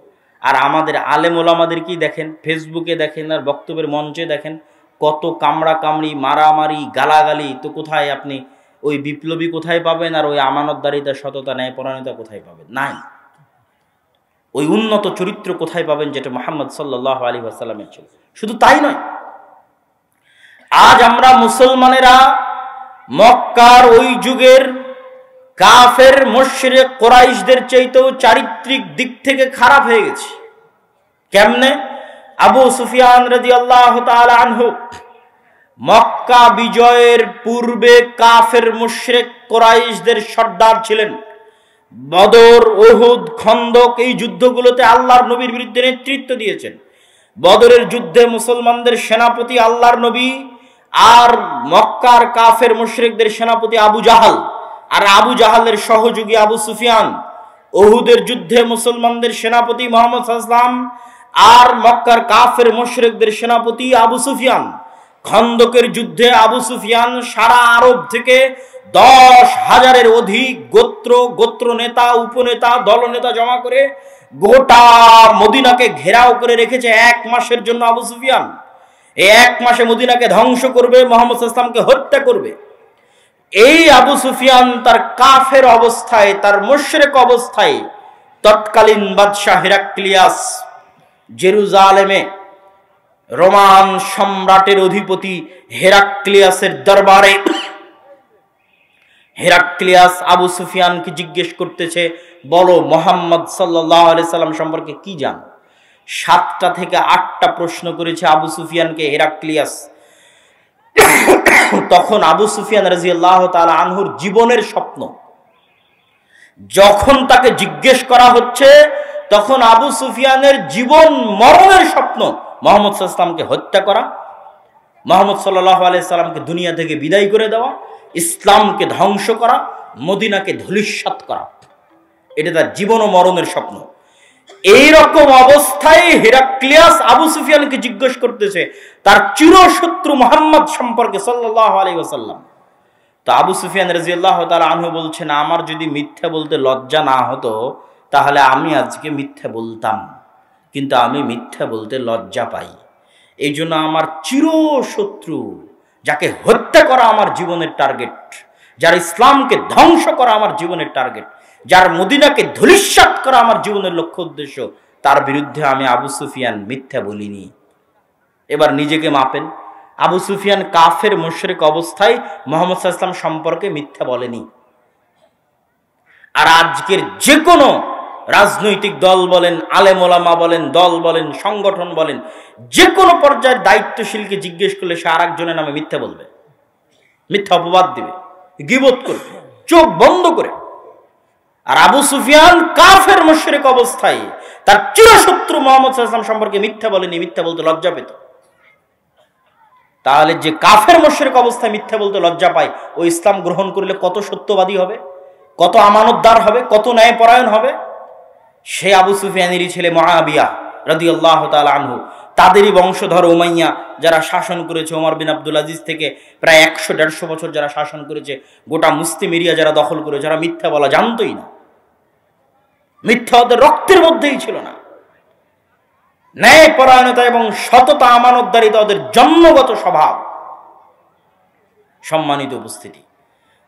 আর আমাদের আলেম ওলামাদেরকেই দেখেন, ফেসবুকে দেখেন আর বক্তব্যের মঞ্চে দেখেন, কত কামড়া কামড়ি, মারামারি, গালাগালি। তো কোথায় আপনি ওই বিপ্লবী কোথায় পাবেন? আর ওই আমানতদারিতা, সততা, ন্যায়পরায়ণতা কোথায় পাবেন? নাই। ওই উন্নত চরিত্র কোথায় পাবেন যেটা মুহাম্মদ সাল্লাল্লাহু আলাইহি ওয়াসাল্লামের ছিল? শুধু তাই নয়, আজ আমরা মুসলমানেরা মক্কার ওই যুগের কাফের মুশরিক কুরাইশদের চাইতেও চারিত্রিক দিক থেকে খারাপ হয়ে গেছে। কেমনে? আবু সুফিয়ান রাদিয়াল্লাহু তাআলা আনহু মক্কা বিজয়ের পূর্বে কাফের মুশরিক কুরাইশদের সর্দার ছিলেন। বদর, উহুদ, খন্দক এই যুদ্ধগুলোতে আল্লাহর নবীর বিরুদ্ধে নেতৃত্ব দিয়েছেন। বদরের যুদ্ধে মুসলমানদের সেনাপতি আল্লাহর নবী, আর মক্কার কাফের মুশরিকদের সেনাপতি আবু জাহাল, আর আবু জাহালের সহযোগী আবু সুফিয়ান। উহুদের যুদ্ধে মুসলমানদের সেনাপতি মুহাম্মদ সাল্লাল্লাহু আলাইহি ওয়াসাল্লাম, আর মক্কার কাফের মুশরিকদের সেনাপতি আবু সুফিয়ান। খন্দকের যুদ্ধে আবু সুফিয়ান সারা আরব থেকে 10,000-এর অধিক গোত্র নেতা, উপনেতা, দলনেতা জমা করে গোটা মদিনাকে ঘেরাও করে রেখেছে 1 মাসের জন্য। আবু সুফিয়ান এই 1 মাসে মদিনাকে ধ্বংস করবে, মুহাম্মদ সাল্লাল্লাহু আলাইহি ওয়াসাল্লামকে হত্যা করবে। এই আবু সুফিয়ান তার কাফের অবস্থায়, তার মুশরিক অবস্থায় তৎকালীন বাদশাহ হেরাক্লিয়াস, জেরুজালেমে রোমান সম্রাটের অধিপতি হেরাক্লিয়াসের দরবারে হেরাক্লিয়াস আবু সুফিয়ানকে জিজ্ঞেস করতেছে, বলো মুহাম্মদ সাল্লাল্লাহু আলাইহি সাল্লাম সম্পর্কে কি জানো? 7টা থেকে 8টা প্রশ্ন করেছে আবু সুফিয়ানকে হেরাক্লিয়াস। তখন আবু সুফিয়ান রাদিয়াল্লাহু তাআলা আনহুর জীবনের স্বপ্ন যখন তাকে জিজ্ঞেস করা হচ্ছে, তখন আবু সুফিয়ানের জীবন মরণের স্বপ্ন মুহাম্মদ সাল্লাল্লাহু আলাইহি ওয়াসাল্লামকে হত্যা করা, মুহাম্মদ সাল্লাল্লাহু আলাইহি সাল্লামকে দুনিয়া থেকে বিদায় করে দেওয়া, ইসলামকে ধ্বংস করা, মদিনাকে ধূলিসাৎ করা। এটা তার জীবন ও মরণের স্বপ্ন। এইরকম অবস্থায় হেরাক্লিয়াস আবু সুফিয়ানকে জিজ্ঞেস করতেছে তার চিরশত্রু মুহাম্মদ সম্পর্কে সাল্লাল্লাহু আলাইহি ওয়াসাল্লাম। তো আবু সুফিয়ান রাদিয়াল্লাহু তাআলা আনহু বলছেন, আমার যদি মিথ্যা বলতে লজ্জা না হতো তাহলে আমি আজকে মিথ্যা বলতাম, কিন্তু আমি মিথ্যা বলতে লজ্জা পাই। এই জন্য আমার চিরশত্রু, যাকে হত্যা করা আমার জীবনের টার্গেট, যার ইসলামকে ধ্বংস করা আমার জীবনের টার্গেট, যার মদিনাকে ধূলিসাৎ করা আমার জীবনের লক্ষ্য উদ্দেশ্য, তার বিরুদ্ধে আমি আবু সুফিয়ান মিথ্যা বলিনি। এবার নিজেকে মাপেন, আবু সুফিয়ান কাফের মুশরিক অবস্থায় মুহাম্মদ সাল্লাল্লাহু আলাইহি ওয়াসাল্লাম সম্পর্কে মিথ্যা বলেনি। আর আজকের যে কোনো রাজনৈতিক দল বলেন, আলেম ওলামা বলেন, দল বলেন, সংগঠন বলেন, যে কোনো পর্যায়ের দায়িত্বশীলকে জিজ্ঞেস করলে সে আরেকজনের নামে মিথ্যা বলবে, মিথ্যা অপবাদ দিবে, গীবত করবে চোখ বন্ধ করে। আর আবু সুফিয়ান কাফের মুশরিক অবস্থায় তার চিরশত্রু মুহাম্মদ সাল্লাল্লাহু আলাইহি ওয়াসাল্লাম সম্পর্কে মিথ্যা বলেনি, মিথ্যা বলতে লজ্জা পেত। তাহলে যে কাফের মুশরিক অবস্থায় মিথ্যা বলতে লজ্জা পায়, ও ইসলাম গ্রহণ করলে কত সত্যবাদী হবে, কত আমানতদার হবে, কত ন্যায়পরায়ণ হবে। সে আবু সুফিয়ানেরই ছেলে মুআবিয়া রাদিয়াল্লাহু তাআলা আনহু, তাদেরই বংশধর উমাইয়া, যারা শাসন করেছে ওমর বিন আব্দুল আজিজ থেকে প্রায় 100-150 বছর যারা শাসন করেছে, গোটা মুসলিম এরিয়া যারা দখল করে, যারা মিথ্যা বলা জানতোই না, মিথ্যা ওদের রক্তের মধ্যেই ছিল না। ন্যায়পরায়ণতা এবং সততা, আমানতদারিতা ওদের জন্মগত স্বভাব। সম্মানিত উপস্থিতি,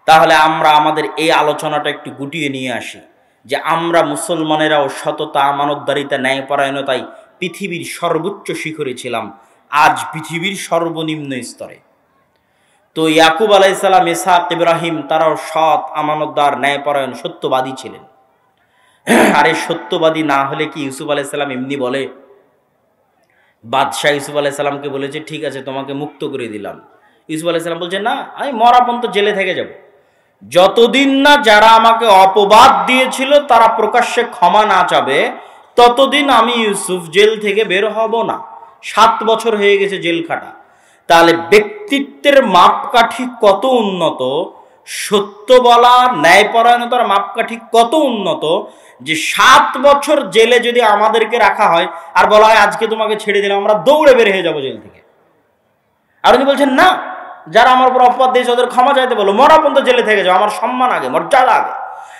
তাহলে আমরা আমাদের এই আলোচনাটা একটু গুটিয়ে নিয়ে আসি যে আমরা মুসলমানেরাও সততা, আমানতদারিতা, ন্যায়পরায়ণতায় পৃথিবীর সর্বোচ্চ শিখরে ছিলাম, আজ পৃথিবীর সর্বনিম্ন স্তরে। তো ইয়াকুব আলাইহিস সালাম, ইসহাক, ইব্রাহিম তারাও সৎ, আমানতদার, ন্যায়পরায়ণ, সত্যবাদী ছিলেন। আরে সত্যবাদী না হলে কি ইউসুফ আলাইহিস সালাম এমনি বলে? বাদশাহ ইউসুফ আলাইহিস সালামকে বলেছে ঠিক আছে তোমাকে মুক্ত করে দিলাম। ইউসুফ আলাইহিস সালাম বলছে না, আমি মরা পর্যন্ত জেলে থেকে যাব, যতদিন না যারা আমাকে অপবাদ দিয়েছিল তারা প্রকাশ্যে ক্ষমা না চাবে ততদিন আমি ইউসুফ জেল থেকে বের হব না। 7 বছর হয়ে গেছে জেল খাটা। তাহলে ব্যক্তিত্বের মাপকাঠি কত উন্নত, সত্য বলা, ন্যায়পরায়ণতার মাপকাঠি কত উন্নত যে 7 বছর জেলে যদি আমাদেরকে রাখা হয় আর বলা হয় আজকে তোমাকে ছেড়ে দিলাম, আমরা দৌড়ে বের হয়ে যাবো জেল থেকে। আর উনি বলছেন না, যারা আমার উপর অপবাদ দিয়েছে ওদের ক্ষমা চাইতে বলো, মরা পর্যন্ত জেলে থেকে যাও, আমার সম্মান আগে, মর্যাদা আগে।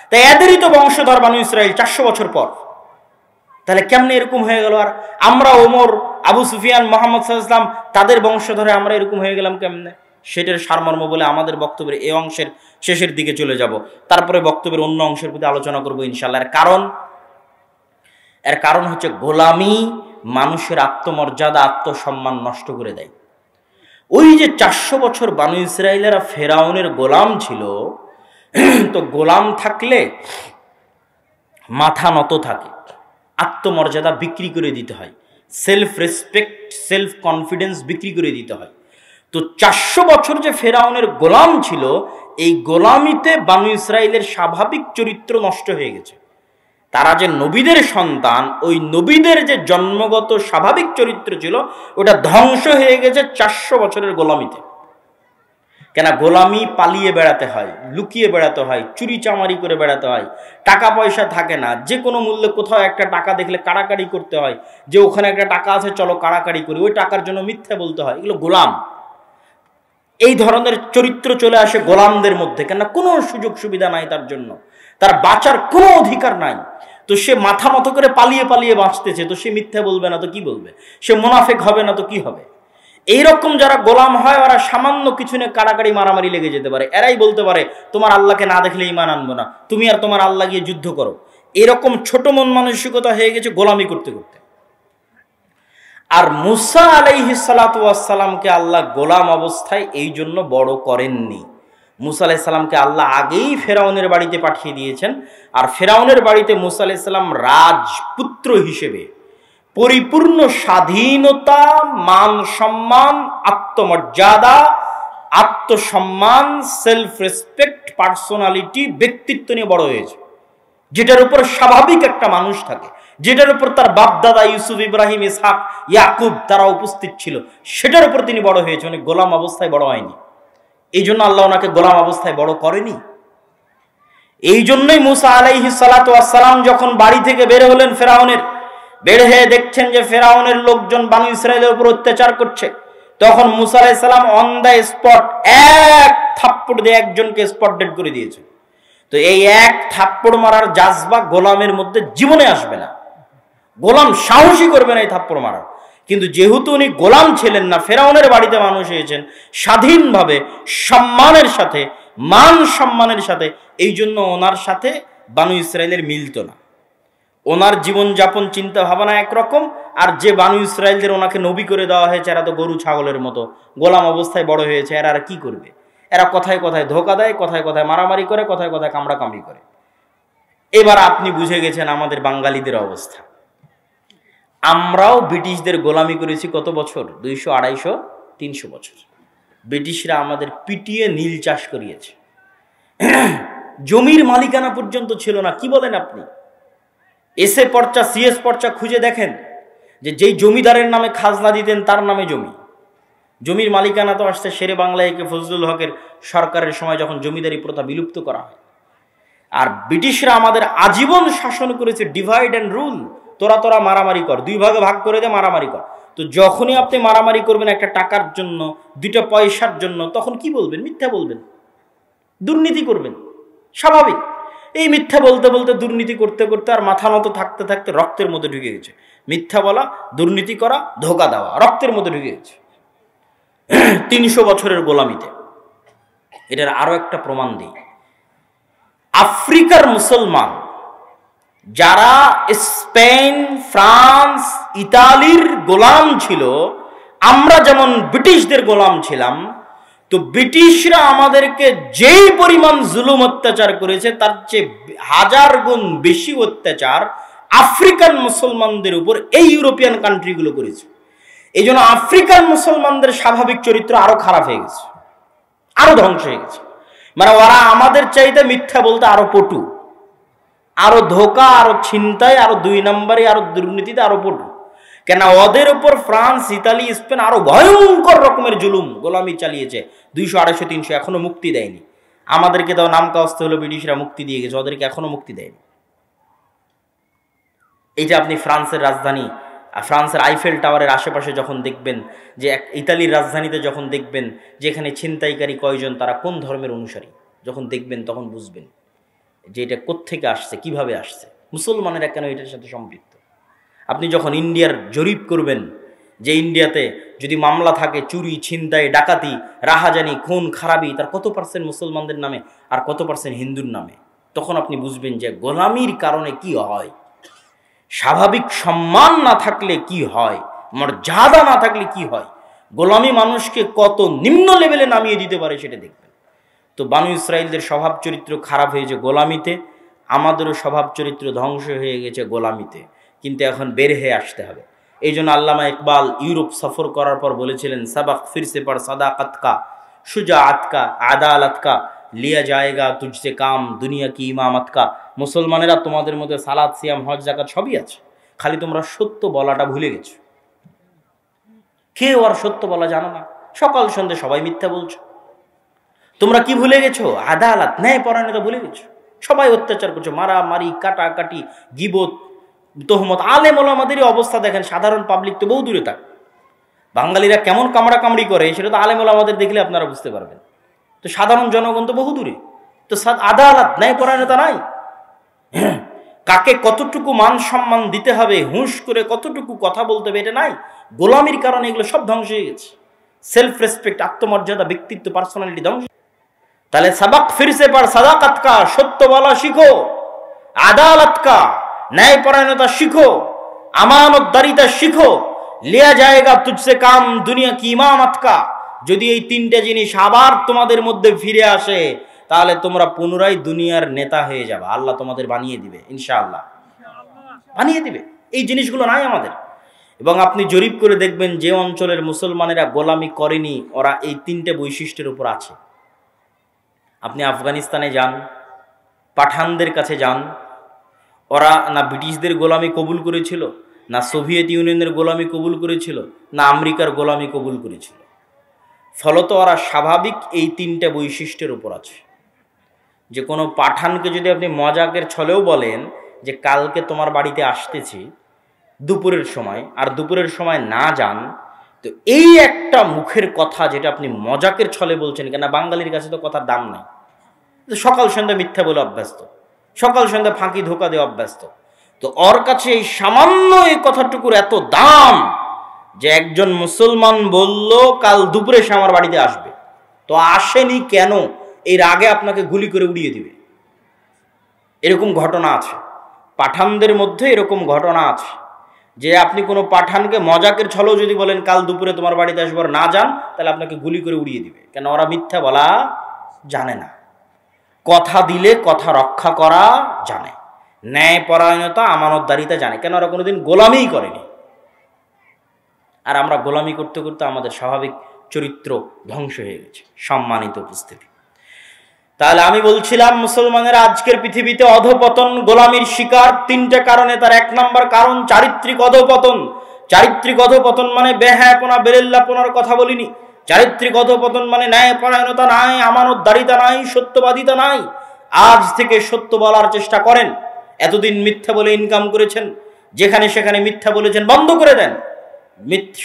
তাই এদেরই তো বংশধর বানু ইসরাইল 400 বছর পর। তাহলে কেমনে এরকম হয়ে গেল? আর আমরা ওমর, আবু সুফিয়ান, মুহাম্মদ সাল্লাল্লাহু আলাইহি ওয়াসাল্লাম তাদের বংশধরে আমরা এরকম হয়ে গেলাম কেমনে? সেটার সারমর্ম বলে আমাদের বক্তব্যের এই অংশের শেষের দিকে চলে যাব, তারপরে বক্তব্যের অন্য অংশের প্রতি আলোচনা করবো ইনশাআল্লাহ। এর কারণ হচ্ছে গোলামি মানুষের আত্মমর্যাদা, আত্মসম্মান নষ্ট করে দেয়। ওই যে 400 বছর বানু ইসরাইলেরা ফেরাউনের গোলাম ছিল, তো গোলাম থাকলে মাথা নত থাকে, আত্মমর্যাদা বিক্রি করে দিতে হয়, সেলফ রেসপেক্ট, সেলফ কনফিডেন্স বিক্রি করে দিতে হয়। তো 400 বছর যে ফেরাউনের গোলাম ছিল, এই গোলামিতে বানু ইসরাইলের স্বাভাবিক চরিত্র নষ্ট হয়ে গেছে। তারা যে নবীদের সন্তান, ওই নবীদের যে জন্মগত স্বাভাবিক চরিত্র ছিল ওটা ধ্বংস হয়ে গেছে 400 বছরের গোলামিতে। কেন? গোলামি পালিয়ে বেড়াতে হয়, লুকিয়ে বেড়াতে হয়, চুরি চামারি করে বেড়াতে হয়, টাকা পয়সা থাকে না, যে কোনো মূল্যে কোথাও একটা টাকা দেখলে কাড়াকাড়ি করতে হয়, যে ওখানে একটা টাকা আছে চলো কাড়াকাড়ি করি, ওই টাকার জন্য মিথ্যা বলতে হয়, এগুলো গোলাম। এই ধরনের চরিত্র চলে আসে গোলামদের মধ্যে, কেন? কোনো সুযোগ সুবিধা নাই তার জন্য, তার বাঁচার কোনো অধিকার নাই। তো সে মাথা মতো করে পালিয়ে পালিয়ে বাঁচতেছে, তো সে মিথ্যা বলবে না তো কি বলবে? সে মুনাফেক হবে না তো কি হবে? এইরকম যারা গোলাম হয় ওরা সামান্য কিছু নিয়ে কাড়াকাড়ি মারামারি লেগে যেতে পারে। এরাই বলতে পারে তোমার আল্লাহকে না দেখলে ঈমান আনবো না, তুমি আর তোমার আল্লাহ গিয়ে যুদ্ধ করো। এরকম ছোট মন মানসিকতা হয়ে গেছে গোলামি করতে করতে। আর মুসা আলাইহিস সালাতু ওয়াস সালামকে আল্লাহ গোলাম অবস্থায় এই জন্য বড় করেননি। মুসা আলাইহিস সালামকে আল্লাহ আগেই ফেরাউনের বাড়িতে পাঠিয়ে দিয়েছেন, আর ফেরাউনের বাড়িতে মুসা আলাইহিস সালাম রাজপুত্র হিসেবে পরিপূর্ণ স্বাধীনতা, মান সম্মান, আত্মমর্যাদা, আত্মসম্মান, সেলফ রেসপেক্ট, পার্সোনালিটি, ব্যক্তিত্ব নিয়ে বড় হয়েছে, যেটার উপর স্বাভাবিক একটা মানুষ থাকে, যেটার উপর তার বাপদাদা ইউসুফ, ইব্রাহিম, ইসহাক, ইয়াকুব তারা উপস্থিত ছিল, সেটার উপর তিনি বড় হয়েছে, উনি গোলাম অবস্থায় বড় হয়নি। এই জন্য আল্লাহ ওনাকে গোলাম অবস্থায় বড় করেনি। এই জন্যই মুসা আলাইহিস সালাতু ওয়াস সালাম যখন বাড়ি থেকে বের হলেন ফেরাউনের, বের হয়ে দেখছেন যে ফেরাউনের লোকজন বানু ইসরাইলের উপর অত্যাচার করছে, তখন মুসা আলাইহিস সালাম অন দ্য স্পট এক থাপ্পড় দিয়ে একজনকে স্পট ডেড করে দিয়েছে। তো এই এক থাপ্পড় মারার জাজবা গোলামের মধ্যে জীবনে আসবে না, গোলাম সাহসী করবে না এই থাপ্পড় মারার। কিন্তু যেহেতু উনি গোলাম ছিলেন না, ফেরাউনের বাড়িতে মানুষ হয়েছেন স্বাধীনভাবে, সম্মানের সাথে, মান সম্মানের সাথে, এই জন্য ওনার সাথে বানু ইসরাইলের মিলত না। ওনার জীবনযাপন চিন্তা ভাবনা একরকম, আর যে বানু ইসরায়েলদের ওনাকে নবী করে দেওয়া হয়েছে এরা তো গরু ছাগলের মতো গোলাম অবস্থায় বড় হয়েছে। এরা আর কি করবে? এরা কথায় কথায় ধোকা দেয়, কথায় কথায় মারামারি করে, কথায় কথায় কামড়াকামড়ি করে। এবার আপনি বুঝে গেছেন আমাদের বাঙালিদের অবস্থা। আমরাও ব্রিটিশদের গোলামি করেছি কত বছর? 200, 250, 300 বছর। ব্রিটিশরা আমাদের পিটিয়ে নীল চাষ করিয়েছে, জমির মালিকানা পর্যন্ত ছিল না। কি বলেন আপনি? এসএ পর্চা, সিএস পর্চা খুঁজে দেখেন যে যেই জমিদারের নামে খাজনা দিতেন তার নামে জমি। জমির মালিকানা তো আসছে শেরে বাংলায় ফজলুল হকের সরকারের সময়, যখন জমিদারি প্রথা বিলুপ্ত করা হয়। আর ব্রিটিশরা আমাদের আজীবন শাসন করেছে ডিভাইড অ্যান্ড রুল। তোরা তোরা মারামারি কর, 2 ভাগে ভাগ করে দে, মারামারি কর। তো যখনই আপনি মারামারি করবেন একটা টাকার জন্য, 2টা পয়সার জন্য, তখন কি বলবেন? মিথ্যা বলবেন, দুর্নীতি করবেন, স্বাভাবিক। এই মিথ্যা বলতে বলতে, দুর্নীতি করতে করতে আর মাথা নত থাকতে থাকতে রক্তের মধ্যে ঢুকে গেছে। মিথ্যা বলা, দুর্নীতি করা, ধোকা দেওয়া রক্তের মধ্যে ঢুকে গেছে 300 বছরের গোলামিতে। এটার আরো একটা প্রমাণ দিই। আফ্রিকার মুসলমান যারা স্পেন, ফ্রান্স, ইতালির গোলাম ছিল, আমরা যেমন ব্রিটিশদের গোলাম ছিলাম, তো ব্রিটিশরা আমাদেরকে যেই পরিমাণ জুলুম অত্যাচার করেছে তার চেয়ে 1000 গুণ বেশি অত্যাচার আফ্রিকান মুসলমানদের উপর এই ইউরোপিয়ান কান্ট্রিগুলো করেছে। এই জন্য আফ্রিকান মুসলমানদের স্বাভাবিক চরিত্র আরো খারাপ হয়ে গেছে, আরো ধ্বংস হয়ে গেছে। মানে ওরা আমাদের চাইতে মিথ্যা বলতে আরো পটু, আরো ধোকা, আরো ছিনতাই, আরো 2 নম্বরে, আরো দুর্নীতিতে আরো পটু। কেন? ওদের উপর ফ্রান্স, ইতালি, স্পেন আরো ভয়ঙ্কর রকমের জুলুম গোলামি চালিয়েছে। 200, 250, 300 এখনো মুক্তি দেয়নি। আমাদেরকে দাও নাম কাস্তে হলো ব্রিটিশরা মুক্তি দিয়ে গেছে, ওদেরকে এখনো মুক্তি দেয়নি। এই যে আপনি ফ্রান্সের রাজধানী, ফ্রান্সের আইফেল টাওয়ারের আশেপাশে যখন দেখবেন, যে ইতালির রাজধানীতে যখন দেখবেন যেখানে ছিনতাইকারী কয়জন, তারা কোন ধর্মের অনুসারী, যখন দেখবেন তখন বুঝবেন যে এটা কোত্থেকে আসছে, কিভাবে আসছে, মুসলমানেরা কেন এটার সাথে সম্পৃক্ত। আপনি যখন ইন্ডিয়ার জরিপ করবেন, যে ইন্ডিয়াতে যদি মামলা থাকে চুরি, ছিনতাই, ডাকাতি, রাহাজানি, খুন খারাপি, তার কত % মুসলমানদের নামে আর কত % হিন্দুর নামে, তখন আপনি বুঝবেন যে গোলামির কারণে কি হয়, স্বাভাবিক সম্মান না থাকলে কি হয়, মর্যাদা না থাকলে কি হয়, গোলামি মানুষকে কত নিম্ন লেভেলে নামিয়ে দিতে পারে সেটা দেখবেন। তো বানু ইসরায়েলদের স্বভাব চরিত্র খারাপ হয়েছে গোলামিতে, আমাদেরও স্বভাব চরিত্র ধ্বংস হয়ে গেছে গোলামিতে। কিন্তু এখন বের হয়ে আসতে হবে। এই জন্য আল্লামা ইকবাল ইউরোপ সফর করার পর বলেছিলেন, সাবাক ফিরসে পর সাদাকাত কা, শুজাআত কা, আদালত কা, লিয়া যায়েগা তুঝসে কাম, দুনিয়া কি ইমামত কা। মুসলমানেরা, তোমাদের মধ্যে সালাত, সিয়াম, হজ, যাকাত সবই আছে, খালি তোমরা সত্য বলাটা ভুলে গেছো। কেউ আর সত্য বলা জানো না, সকাল সন্ধ্যে সবাই মিথ্যা বলছো। তোমরা কি ভুলে গেছো? আদালত, ন্যায় পরায়ণতা ভুলে গেছো। সবাই অত্যাচার করছো, মারামারি, কাটাকাটি, গিবত, তোহমত। আলেম ওলামাদেরই অবস্থা দেখেন, সাধারণ পাবলিক তো বহু দূরে থাক। বাঙালিরা কেমন কামড়া কামড়ি করে সেটা তো আলেম ওলামাদের দেখলে আপনারা বুঝতে পারবেন। তো সাধারণ জনগণ তো বহু দূরে। তো আদালত, ন্যায় পরায়ণতা নাই। কাকে কতটুকু মান সম্মান দিতে হবে, হুঁশ করে কতটুকু কথা বলতে হবে, এটা নাই। গোলামির কারণে এগুলো সব ধ্বংস হয়ে গেছে। সেলফ রেসপেক্ট, আত্মমর্যাদা, ব্যক্তিত্ব, পার্সোনালিটি ধ্বংস। তাহলে সাবাক ফিরসে পর সাদাকাত কা, সত্য বলা শিখো, আদালত কা, ন্যায় পরায়ণতা শিখো, আমানতদারিতা শিখো, লিয়া যায়েগা তুঝসে কাম, দুনিয়া কি ইমামত কা। যদি এই 3টে জিনিস আবার তোমাদের মধ্যে ফিরে আসে, তাহলে তোমরা পুনরায় দুনিয়ার নেতা হয়ে যাবে। আল্লাহ তোমাদের বানিয়ে দিবে, ইনশাআল্লাহ বানিয়ে দিবে। এই জিনিসগুলো নাই আমাদের। এবং আপনি জরিপ করে দেখবেন যে অঞ্চলের মুসলমানেরা গোলামি করেনি, ওরা এই 3টে বৈশিষ্ট্যের উপর আছে। আপনি আফগানিস্তানে যান, পাঠানদের কাছে যান, ওরা না ব্রিটিশদের গোলামি কবুল করেছিল, না সোভিয়েত ইউনিয়নের গোলামি কবুল করেছিল, না আমেরিকার গোলামি কবুল করেছিল। ফলত ওরা স্বাভাবিক এই 3টে বৈশিষ্ট্যের উপর আছে। যে কোনো পাঠানকে যদি আপনি মজাকের ছলেও বলেন যে কালকে তোমার বাড়িতে আসতেছি দুপুরের সময়, আর দুপুরের সময় না যান, তো এই একটা মুখের কথা যেটা আপনি মজাকের ছলে বলছেন, কেন বাঙালির কাছে তো কথার দাম নাই। সকাল সন্ধ্যা মিথ্যা বলে অভ্যস্ত, সকাল সন্ধ্যা ফাঁকি ধোকা দিয়ে অভ্যস্ত। তো ওর কাছে এই সামান্য এই কথাটুকুর এত দাম যে একজন মুসলমান বলল কাল দুপুরে সে আমার বাড়িতে আসবে, তো আসেনি কেন, এর আগে আপনাকে গুলি করে উড়িয়ে দিবে। এরকম ঘটনা আছে। পাঠানদের মধ্যে এরকম ঘটনা আছে যে আপনি কোনো পাঠানকে মজাকের ছলেও যদি বলেন কাল দুপুরে তোমার বাড়িতে আসবো, না যান, তাহলে আপনাকে গুলি করে উড়িয়ে দিবে। কেন? ওরা মিথ্যা বলা জানে না, কথা দিলে কথা রক্ষা করা জানে, ন্যায়পরায়ণতা আমানতদারিতা জানে। কেন? ওরা কোনোদিন গোলামিই করেনি। আর আমরা গোলামি করতে করতে আমাদের স্বাভাবিক চরিত্র ধ্বংস হয়ে গেছে। সম্মানিত উপস্থিতি, তাহলে আমি বলছিলাম মুসলমানের আজকের পৃথিবীতে অধপতন, গোলামির শিকার তিনটে কারণে। তার এক নাম্বার কারণ চারিত্রিক অধপতন। চারিত্রিক অধপতন মানে বেহায়াপনা, বেরেল্লাপনার কথা বলিনি। চারিত্রিক অধপতন মানে ন্যায়পরায়ণতা নাই, আমানতদারিতা নাই, সত্যবাদিতা নাই। আজ থেকে সত্য বলার চেষ্টা করেন। এতদিন মিথ্যা বলে ইনকাম করেছেন, যেখানে সেখানে মিথ্যা বলেছেন, বন্ধ করে দেন।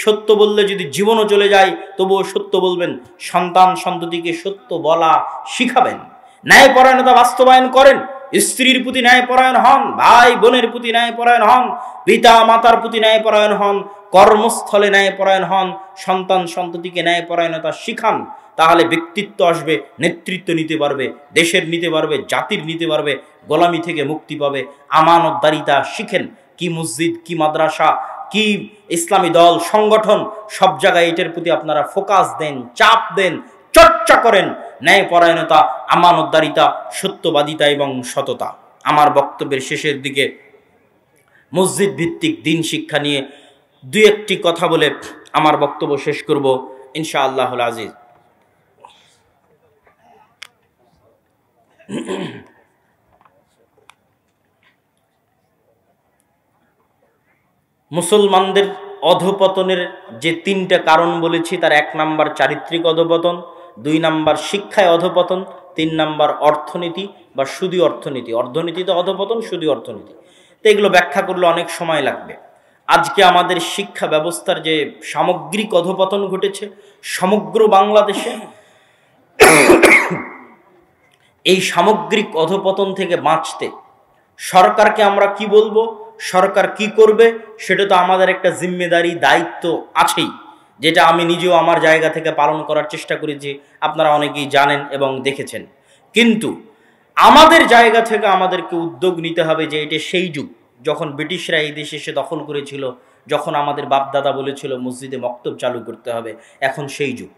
সত্য বললে যদি জীবনও চলে যায় তবুও সত্য বলবেন। সন্তান সন্ততিকে সত্য বলা শিখাবেন। ন্যায়পরায়ণতা বাস্তবায়ন করেন। স্ত্রীর প্রতি ন্যায়পরায়ণ হন, ভাই বোনের প্রতি ন্যায়পরায়ণ হন, পিতা মাতার প্রতি ন্যায়পরায়ণ হন, কর্মস্থলে ন্যায়পরায়ণ হন, সন্তান সন্ততিকে ন্যায়পরায়ণতা শিখান। তাহলে ব্যক্তিত্ব আসবে, নেতৃত্ব নিতে পারবে, দেশের নিতে পারবে, জাতির নিতে পারবে, গোলামি থেকে মুক্তি পাবে। আমানতদারিতা শিখেন। কি মসজিদ, কি মাদ্রাসা, কি ইসলামী দল সংগঠন, সব জায়গায় এটার প্রতি আপনারা ফোকাস দেন, চাপ দেন, চর্চা করেন। ন্যায়পরায়ণতা, আমানতদারিতা, সত্যবাদিতা এবং সততা। আমার বক্তব্যের শেষের দিকে মসজিদ ভিত্তিক দিন শিক্ষা নিয়ে দুই একটি কথা বলে আমার বক্তব্য শেষ করব ইনশাআল্লাহুল আজিজ। মুসলমানদের অধপতনের যে তিনটা কারণ বলেছি, তার এক নাম্বার চারিত্রিক অধপতন, দুই নাম্বার শিক্ষায় অধপতন, তিন নাম্বার অর্থনীতি বা সুদী অর্থনীতি। অর্থনীতিতে অধপতন, সুদী অর্থনীতি। তো এগুলো ব্যাখ্যা করলে অনেক সময় লাগবে। আজকে আমাদের শিক্ষা ব্যবস্থার যে সামগ্রিক অধপতন ঘটেছে সমগ্র বাংলাদেশে, এই সামগ্রিক অধপতন থেকে বাঁচতে সরকারকে আমরা কি বলবো, সরকার কি করবে, সেটা তো আমাদের একটা জিম্মেদারি, দায়িত্ব আছেই, যেটা আমি নিজেও আমার জায়গা থেকে পালন করার চেষ্টা করেছি। আপনারা অনেকেই জানেন এবং দেখেছেন। কিন্তু আমাদের জায়গা থেকে আমাদেরকে উদ্যোগ নিতে হবে যে এটা সেই যুগ যখন ব্রিটিশরা এই দেশে এসে দখল করেছিল, যখন আমাদের বাপদাদা বলেছিল মসজিদে মক্তব চালু করতে হবে। এখন সেই যুগ।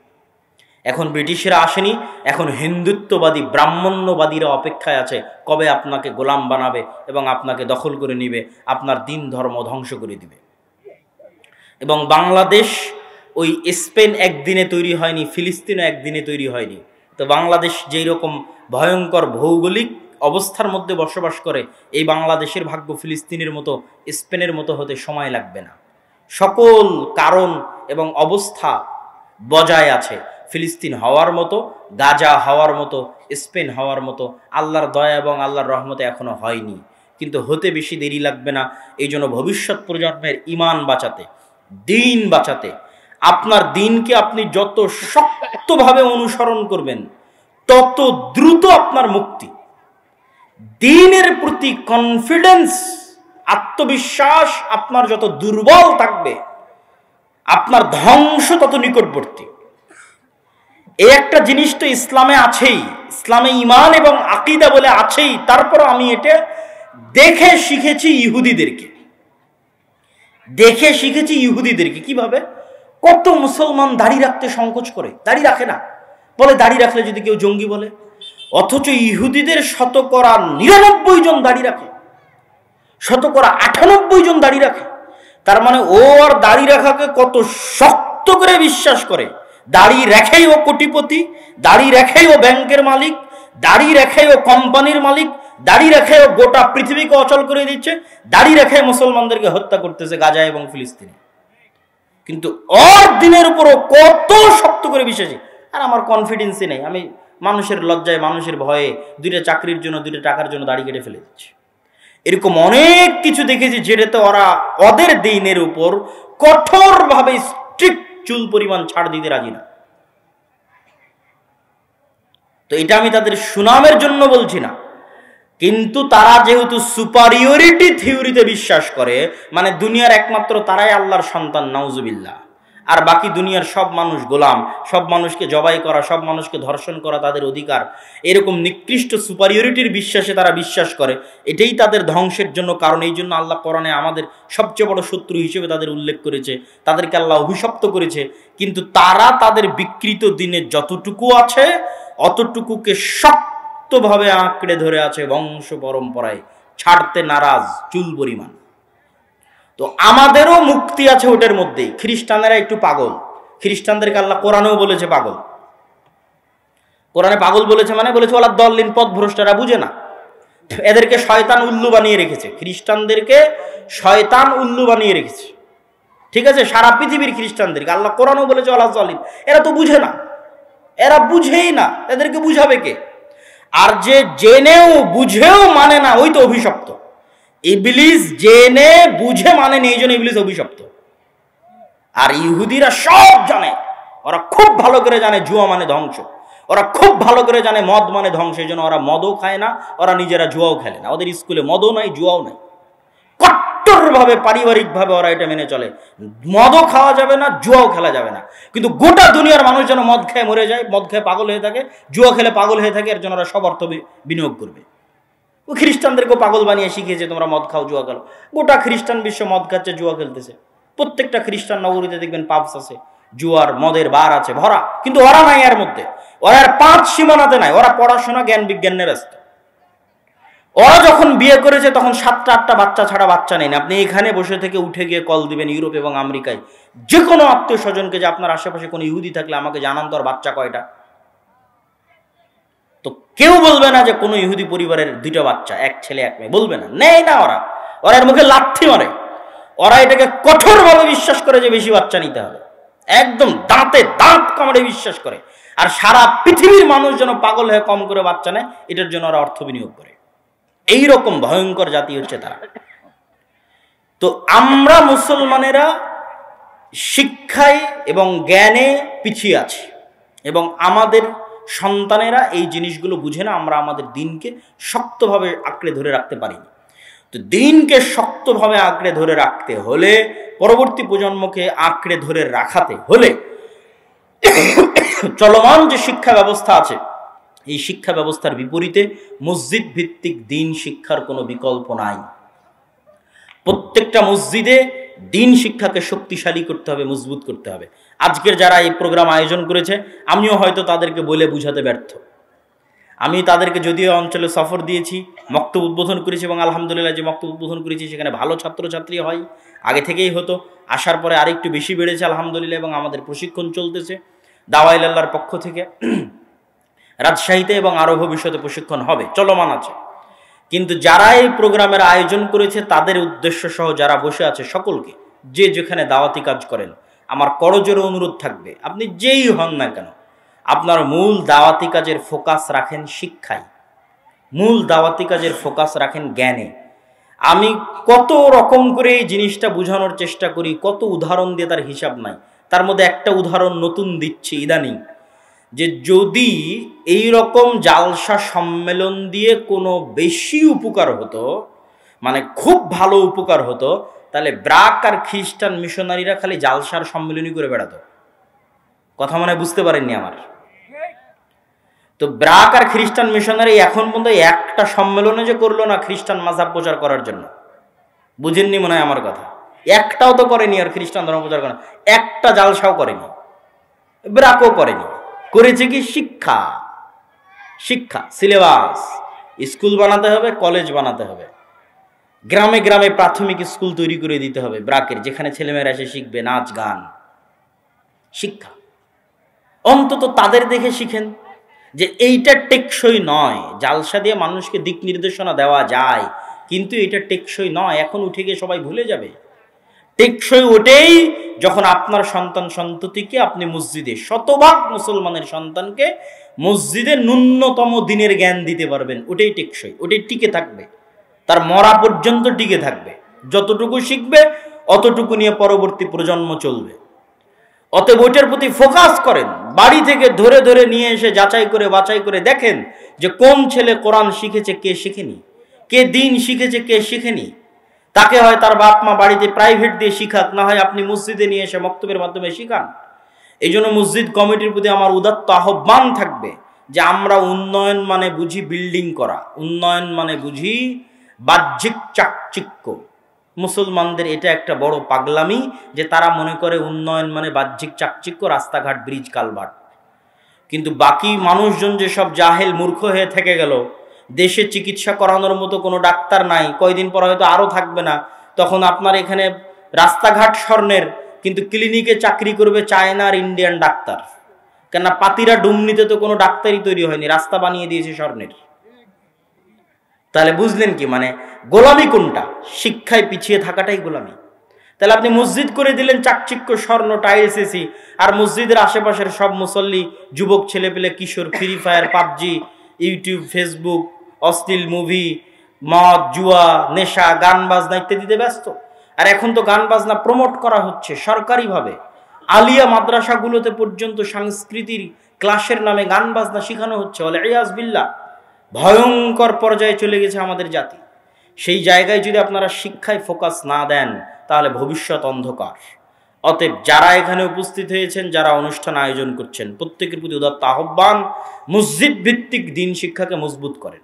এখন ব্রিটিশরা আসেনি, এখন হিন্দুত্ববাদী ব্রাহ্মণ্যবাদীরা অপেক্ষায় আছে কবে আপনাকে গোলাম বানাবে এবং আপনাকে দখল করে নিবে, আপনার দিন ধর্ম ধ্বংস করে দিবে। এবং বাংলাদেশ ওই স্পেন একদিনে তৈরি হয়নি, ফিলিস্তিনও একদিনে তৈরি হয়নি। তো বাংলাদেশ যেই রকম ভয়ঙ্কর ভৌগোলিক অবস্থার মধ্যে বসবাস করে, এই বাংলাদেশের ভাগ্য ফিলিস্তিনের মতো, স্পেনের মতো হতে সময় লাগবে না। সকল কারণ এবং অবস্থা বজায় আছে। ফিলিস্তিন হওয়ার মতো, গাজা হওয়ার মতো, স্পেন হওয়ার মতো আল্লাহর দয়া এবং আল্লাহর রহমতে এখনো হয়নি, কিন্তু হতে বেশি দেরি লাগবে না। এই জন্য ভবিষ্যৎ প্রজন্মের ঈমান বাঁচাতে, দিন বাঁচাতে, আপনার দিনকে আপনি যত শক্তভাবে অনুসরণ করবেন তত দ্রুত আপনার মুক্তি। দিনের প্রতি কনফিডেন্স, আত্মবিশ্বাস আপনার যত দুর্বল থাকবে, আপনার ধ্বংস তত নিকটবর্তী। এই একটা জিনিস তো ইসলামে আছেই, ইসলামে ঈমান এবং আকীদা বলে আছেই। তারপর আমি এটা দেখে শিখেছি ইহুদিদেরকে, দেখে শিখেছি ইহুদিদেরকে। কিভাবে? কত মুসলমান দাড়ি রাখতে সংকোচ করে, দাড়ি রাখে না, বলে দাড়ি রাখলে যদি কেউ জঙ্গি বলে। অথচ ইহুদিদের 99% জন দাড়ি রাখে, 98% জন দাড়ি রাখে। তার মানে ও আর দাড়ি রাখাকে কত শক্ত করে বিশ্বাস করে। দাড়ি রেখেই ও কোটিপতি, দাড়ি রেখেই ও ব্যাংকের মালিক, দাড়ি রেখেই ও কোম্পানির মালিক, দাড়ি রেখে ও গোটা পৃথিবীকে অচল করে দিচ্ছে, দাড়ি রেখে মুসলমানদেরকে হত্যা করতেছে গাজা এবং ফিলিস্তিনে। কিন্তু ওর দিনের উপরও কত শক্ত করে বিশ্বাসী। আর আমার কনফিডেন্সই নেই, আমি মানুষের লজ্জায়, মানুষের ভয়ে, দুইটা চাকরির জন্য, দুইটা টাকার জন্য দাড়ি কেটে ফেলে দিচ্ছি। এরকম অনেক কিছু দেখেছি যেটাতে ওরা ওদের দিনের উপর কঠোরভাবে স্ট্রিক্ট চুল পরিমাণ ছাড় দিতে রাজি না। তো এটা আমি তাদের সুনামের জন্য বলছি না, কিন্তু তারা যেহেতু সুপারিয়রিটি থিওরিতে বিশ্বাস করে, মানে দুনিয়ার একমাত্র তারাই আল্লাহর সন্তান, নাউজুবিল্লাহ, আর বাকি দুনিয়ার সব মানুষ গোলাম, সব মানুষকে জবাই করা, সব মানুষকে ধর্ষণ করা তাদের অধিকার, এরকম নিকৃষ্ট সুপারিয়রিটির বিশ্বাসে তারা বিশ্বাস করে। এটাই তাদের ধ্বংসের জন্য কারণ। এই জন্য আল্লাহ কোরআনে আমাদের সবচেয়ে বড় শত্রু হিসেবে তাদের উল্লেখ করেছে, তাদেরকে আল্লাহ অভিশপ্ত করেছে। কিন্তু তারা তাদের বিকৃত দিনে যতটুকু আছে অতটুকুকে শক্তভাবে আঁকড়ে ধরে আছে বংশ পরম্পরায়, ছাড়তে নারাজ চুল পরিমাণ। তো আমাদেরও মুক্তি আছে ওটার মধ্যেই। খ্রিস্টানেরা একটু পাগল, খ্রিস্টানদেরকে আল্লাহ কোরআনেও বলেছে পাগল। কোরআনে পাগল বলেছে মানে বলেছে ওলা দল্লিন পথভ্রষ্টরা, বুঝে না। এদেরকে শয়তান উল্লু বানিয়ে রেখেছে, খ্রিস্টানদেরকে শয়তান উল্লু বানিয়ে রেখেছে। ঠিক আছে, সারা পৃথিবীর খ্রিস্টানদেরকে আল্লাহ কোরআনেও বলেছে ওলা দল্লিন। এরা তো বুঝে না, এরা বুঝেই না, এদেরকে বুঝাবে কে? আর যে জেনেও বুঝেও মানে না ওই তো অভিশপ্ত। ইবলিস জেনে বুঝে মানে নেই, এই জন্য ইবলিস অভিশপ্ত। আর ইহুদিরা সব জানে, ওরা খুব ভালো করে জানে জুয়া মানে ধ্বংস, ওরা খুব ভালো করে জানে মদ মানে ধ্বংস। এই জন্য ওরা মদও খায় না, ওরা নিজেরা জুয়াও খেলে না। ওদের স্কুলে মদও নাই, জুয়াও নাই। কট্টরভাবে পারিবারিকভাবে ওরা এটা মেনে চলে, মদও খাওয়া যাবে না, জুয়াও খেলা যাবে না। কিন্তু গোটা দুনিয়ার মানুষ যেন মদ খেয়ে মরে যায়, মদ খেয়ে পাগল হয়ে থাকে, জুয়া খেলে পাগল হয়ে থাকে, এর জন্য ওরা সব অর্থ বিনিয়োগ করবে। ও খ্রিস্টানদেরকেও পাগল বানিয়ে শিখিয়েছে তোমরা মদ খাও, জুয়া খেলো। গোটা খ্রিস্টান বিশ্ব মদ খাচ্ছে, জুয়া খেলতেছে। প্রত্যেকটা খ্রিস্টান নগরীতে দেখবেন পাবস আছে, জুয়ার মদের বার আছে ভরা। কিন্তু ওরা নাই এর মধ্যে, ওরা আর 5 সীমানাতে নাই। ওরা পড়াশোনা জ্ঞান বিজ্ঞান নিয়ে ব্যস্ত। ওরা যখন বিয়ে করেছে তখন 7টা-8টা বাচ্চা ছাড়া বাচ্চা নেই না। আপনি এখানে বসে থেকে উঠে গিয়ে কল দিবেন ইউরোপ এবং আমেরিকায় যে কোনো আত্মীয় স্বজনকে যে আপনার আশেপাশে কোনো ইহুদি থাকলে আমাকে জানান তো, আর বাচ্চা কয়টা। তো কেউ বলবে না যে কোনো ইহুদি পরিবারের 2টা বাচ্চা, 1 ছেলে 1 মেয়ে, বলবে না, নেই না। ওরা এর মুখে লাথি মারে। ওরা এটাকে কঠোরভাবে বিশ্বাস করে যে বেশি বাচ্চা নিতে হবে, একদম দাঁতে দাঁত কামড়ে বিশ্বাস করে। আর সারা পৃথিবীর মানুষ যেন পাগল হয়ে কম করে বাচ্চা নেয়, এটার জন্য ওরা অর্থ বিনিয়োগ করে। এইরকম ভয়ঙ্কর জাতি হচ্ছে তারা। তো আমরা মুসলমানেরা শিক্ষায় এবং জ্ঞানে পিছিয়ে আছি, এবং আমাদের সন্তানেরা এই জিনিসগুলো বুঝে না। আমরা আমাদের দিনকে শক্তভাবে আঁকড়ে ধরে রাখতে পারিনি। তো দিনকে শক্তভাবে আঁকড়ে ধরে রাখতে হলে, পরবর্তী প্রজন্মকে আঁকড়ে ধরে রাখাতে হলে, চলমান যে শিক্ষা ব্যবস্থা আছে এই শিক্ষা ব্যবস্থার বিপরীতে মসজিদ ভিত্তিক দিন শিক্ষার কোনো বিকল্প নাই। প্রত্যেকটা মসজিদে দিন শিক্ষাকে শক্তিশালী করতে হবে, মজবুত করতে হবে। আজকের যারা এই প্রোগ্রাম আয়োজন করেছে, আমিও হয়তো তাদেরকে বলে বুঝাতে ব্যর্থ। আমি তাদেরকে যদিও অঞ্চলে সফর দিয়েছি, মক্তব উদ্বোধন করেছি, এবং আলহামদুলিল্লাহ যে মক্তব উদ্বোধন করেছি সেখানে ভালো ছাত্রছাত্রী হয়, আগে থেকেই হতো, আসার পরে আরেকটু বেশি বেড়েছে আলহামদুলিল্লাহ। এবং আমাদের প্রশিক্ষণ চলতেছে দাওয়ায়ে আল্লাহর পক্ষ থেকে রাজশাহীতে, এবং আরও ভবিষ্যতে প্রশিক্ষণ হবে, চলমান আছে। কিন্তু যারা এই প্রোগ্রামের আয়োজন করেছে তাদের উদ্দেশ্য সহ যারা বসে আছে সকলকে, যে যেখানে দাওয়াতি কাজ করেন, আমার করজোরে অনুরোধ থাকবে, আপনি যেই হন না কেন, আপনার মূল দাওয়াতি কাজের ফোকাস রাখেন শিক্ষায়, মূল দাওয়াতি কাজের ফোকাস রাখেন জ্ঞানে। আমি কত রকম করে এই জিনিসটা বোঝানোর চেষ্টা করি, কত উদাহরণ দিয়ে তার হিসাব নাই। তার মধ্যে একটা উদাহরণ নতুন দিচ্ছি ইদানিং, যে যদি এই রকম জালসা সম্মেলন দিয়ে কোনো বেশি উপকার হতো, মানে খুব ভালো উপকার হতো, তাহলে ব্রাক আর খ্রিস্টান মিশনারিরা খালি জালসার সম্মেলনই করে বেড়াতো। কথা মনে বুঝতে পারেননি আমার? তো ব্রাক আর খ্রিস্টান মিশনারি এখন পর্যন্ত একটা সম্মেলনে যে করলো না খ্রিস্টান মাযহাব প্রচার করার জন্য, বুঝেননি মনে হয় আমার কথা। একটাও তো করেনি আর খ্রিস্টান ধর্ম প্রচার করে, একটা জালসাও করেনি, ব্রাকও করেনি। করেছে কি? শিক্ষা, শিক্ষা, সিলেবাস, স্কুল বানাতে হবে, কলেজ বানাতে হবে, গ্রামে গ্রামে প্রাথমিক স্কুল তৈরি করে দিতে হবে ব্রাকের, যেখানে ছেলেমেয়েরা এসে শিখবে নাচ গান। শিক্ষা অন্তত তাদের দেখে শিখেন যে এইটা টেকসই নয়। জালসা দিয়ে মানুষকে দিক নির্দেশনা দেওয়া যায়, কিন্তু এটা টেকসই নয়। এখন উঠে গিয়ে সবাই ভুলে যাবে। টেকসই ওঠেই যখন আপনার সন্তান সন্ততিকে আপনি মসজিদে, শতভাগ মুসলমানের সন্তানকে মসজিদে ন্যূনতম দিনের জ্ঞান দিতে পারবেন, ওটাই টেকসই, ওটাই টিকে থাকবে, তার মরা পর্যন্ত টিকে থাকবে। যতটুকু শিখবে অতটুকু নিয়ে পরবর্তী প্রজন্ম চলবে। অতএব ওইটার প্রতি ফোকাস করেন। বাড়ি থেকে ধরে ধরে নিয়ে এসে যাচাই করে বাছাই করে দেখেন যে কোন ছেলে কোরআন শিখেছে, কে শিখেনি, কে দিন শিখেছে, কে শিখেনি। তাকে হয় তার বাপ মা বাড়িতে প্রাইভেট দিয়ে শিখাক, না হয় আপনি মসজিদে নিয়ে এসে মক্তবের মাধ্যমে শিখান। এই জন্য মসজিদ কমিটির প্রতি আমার উদাত্ত আহ্বান থাকবে যে আমরা উন্নয়ন মানে বুঝি বিল্ডিং করা, উন্নয়ন মানে বুঝি বাহ্যিক চাকচিক্য। মুসলমানদের এটা একটা বড় পাগলামি যে তারা মনে করে উন্নয়ন মানে বাহ্যিক চাকচিক্য, রাস্তাঘাট, ব্রিজ, কালভার্ট। কিন্তু বাকি মানুষজন যে সব জাহেল মূর্খ হয়ে থেকে গেল, দেশে চিকিৎসা করানোর মতো কোনো ডাক্তার নাই, কয়দিন পর হয়তো আরও থাকবে না, তখন আপনার এখানে রাস্তাঘাট স্বর্ণের, কিন্তু ক্লিনিকে চাকরি করবে চায়নার ইন্ডিয়ান ডাক্তার। কেননা পাতিরা ডুমনিতে তো কোনো ডাক্তারই তৈরি হয়নি, রাস্তা বানিয়ে দিয়েছে স্বর্ণের। তাহলে বুঝলেন কি মানে গোলামি কোনটা? শিক্ষায় পিছিয়ে থাকাটাই গোলামি। তাহলে আপনি মসজিদ করে দিলেন চাকচিক্য, স্বর্ণ, টাইলস, এসি, আর মসজিদের আশেপাশের সব মুসল্লি, যুবক ছেলে পেলে, কিশোর Free Fire, PUBG, YouTube, Facebook, অশ্লীল মুভি, মদ, জুয়া, নেশা, গান বাজনা ইত্যাদিতে ব্যস্ত। আর এখন তো গান বাজনা প্রমোট করা হচ্ছে সরকারিভাবে, আলিয়া মাদ্রাসাগুলোতে পর্যন্ত সংস্কৃতির ক্লাসের নামে গান বাজনা শেখানো হচ্ছে। ওয়ালিয়াজ বিল্লাহ, ভয়ঙ্কর পর্যায়ে চলে গেছে আমাদের জাতি। সেই জায়গায় যদি আপনারা শিক্ষায় ফোকাস না দেন তাহলে ভবিষ্যৎ অন্ধকার। অতএব যারা এখানে উপস্থিত হয়েছেন, যারা অনুষ্ঠান আয়োজন করছেন, প্রত্যেকের প্রতি উদাত্ত আহ্বান, মসজিদ ভিত্তিক দ্বীন শিক্ষাকে মজবুত করেন।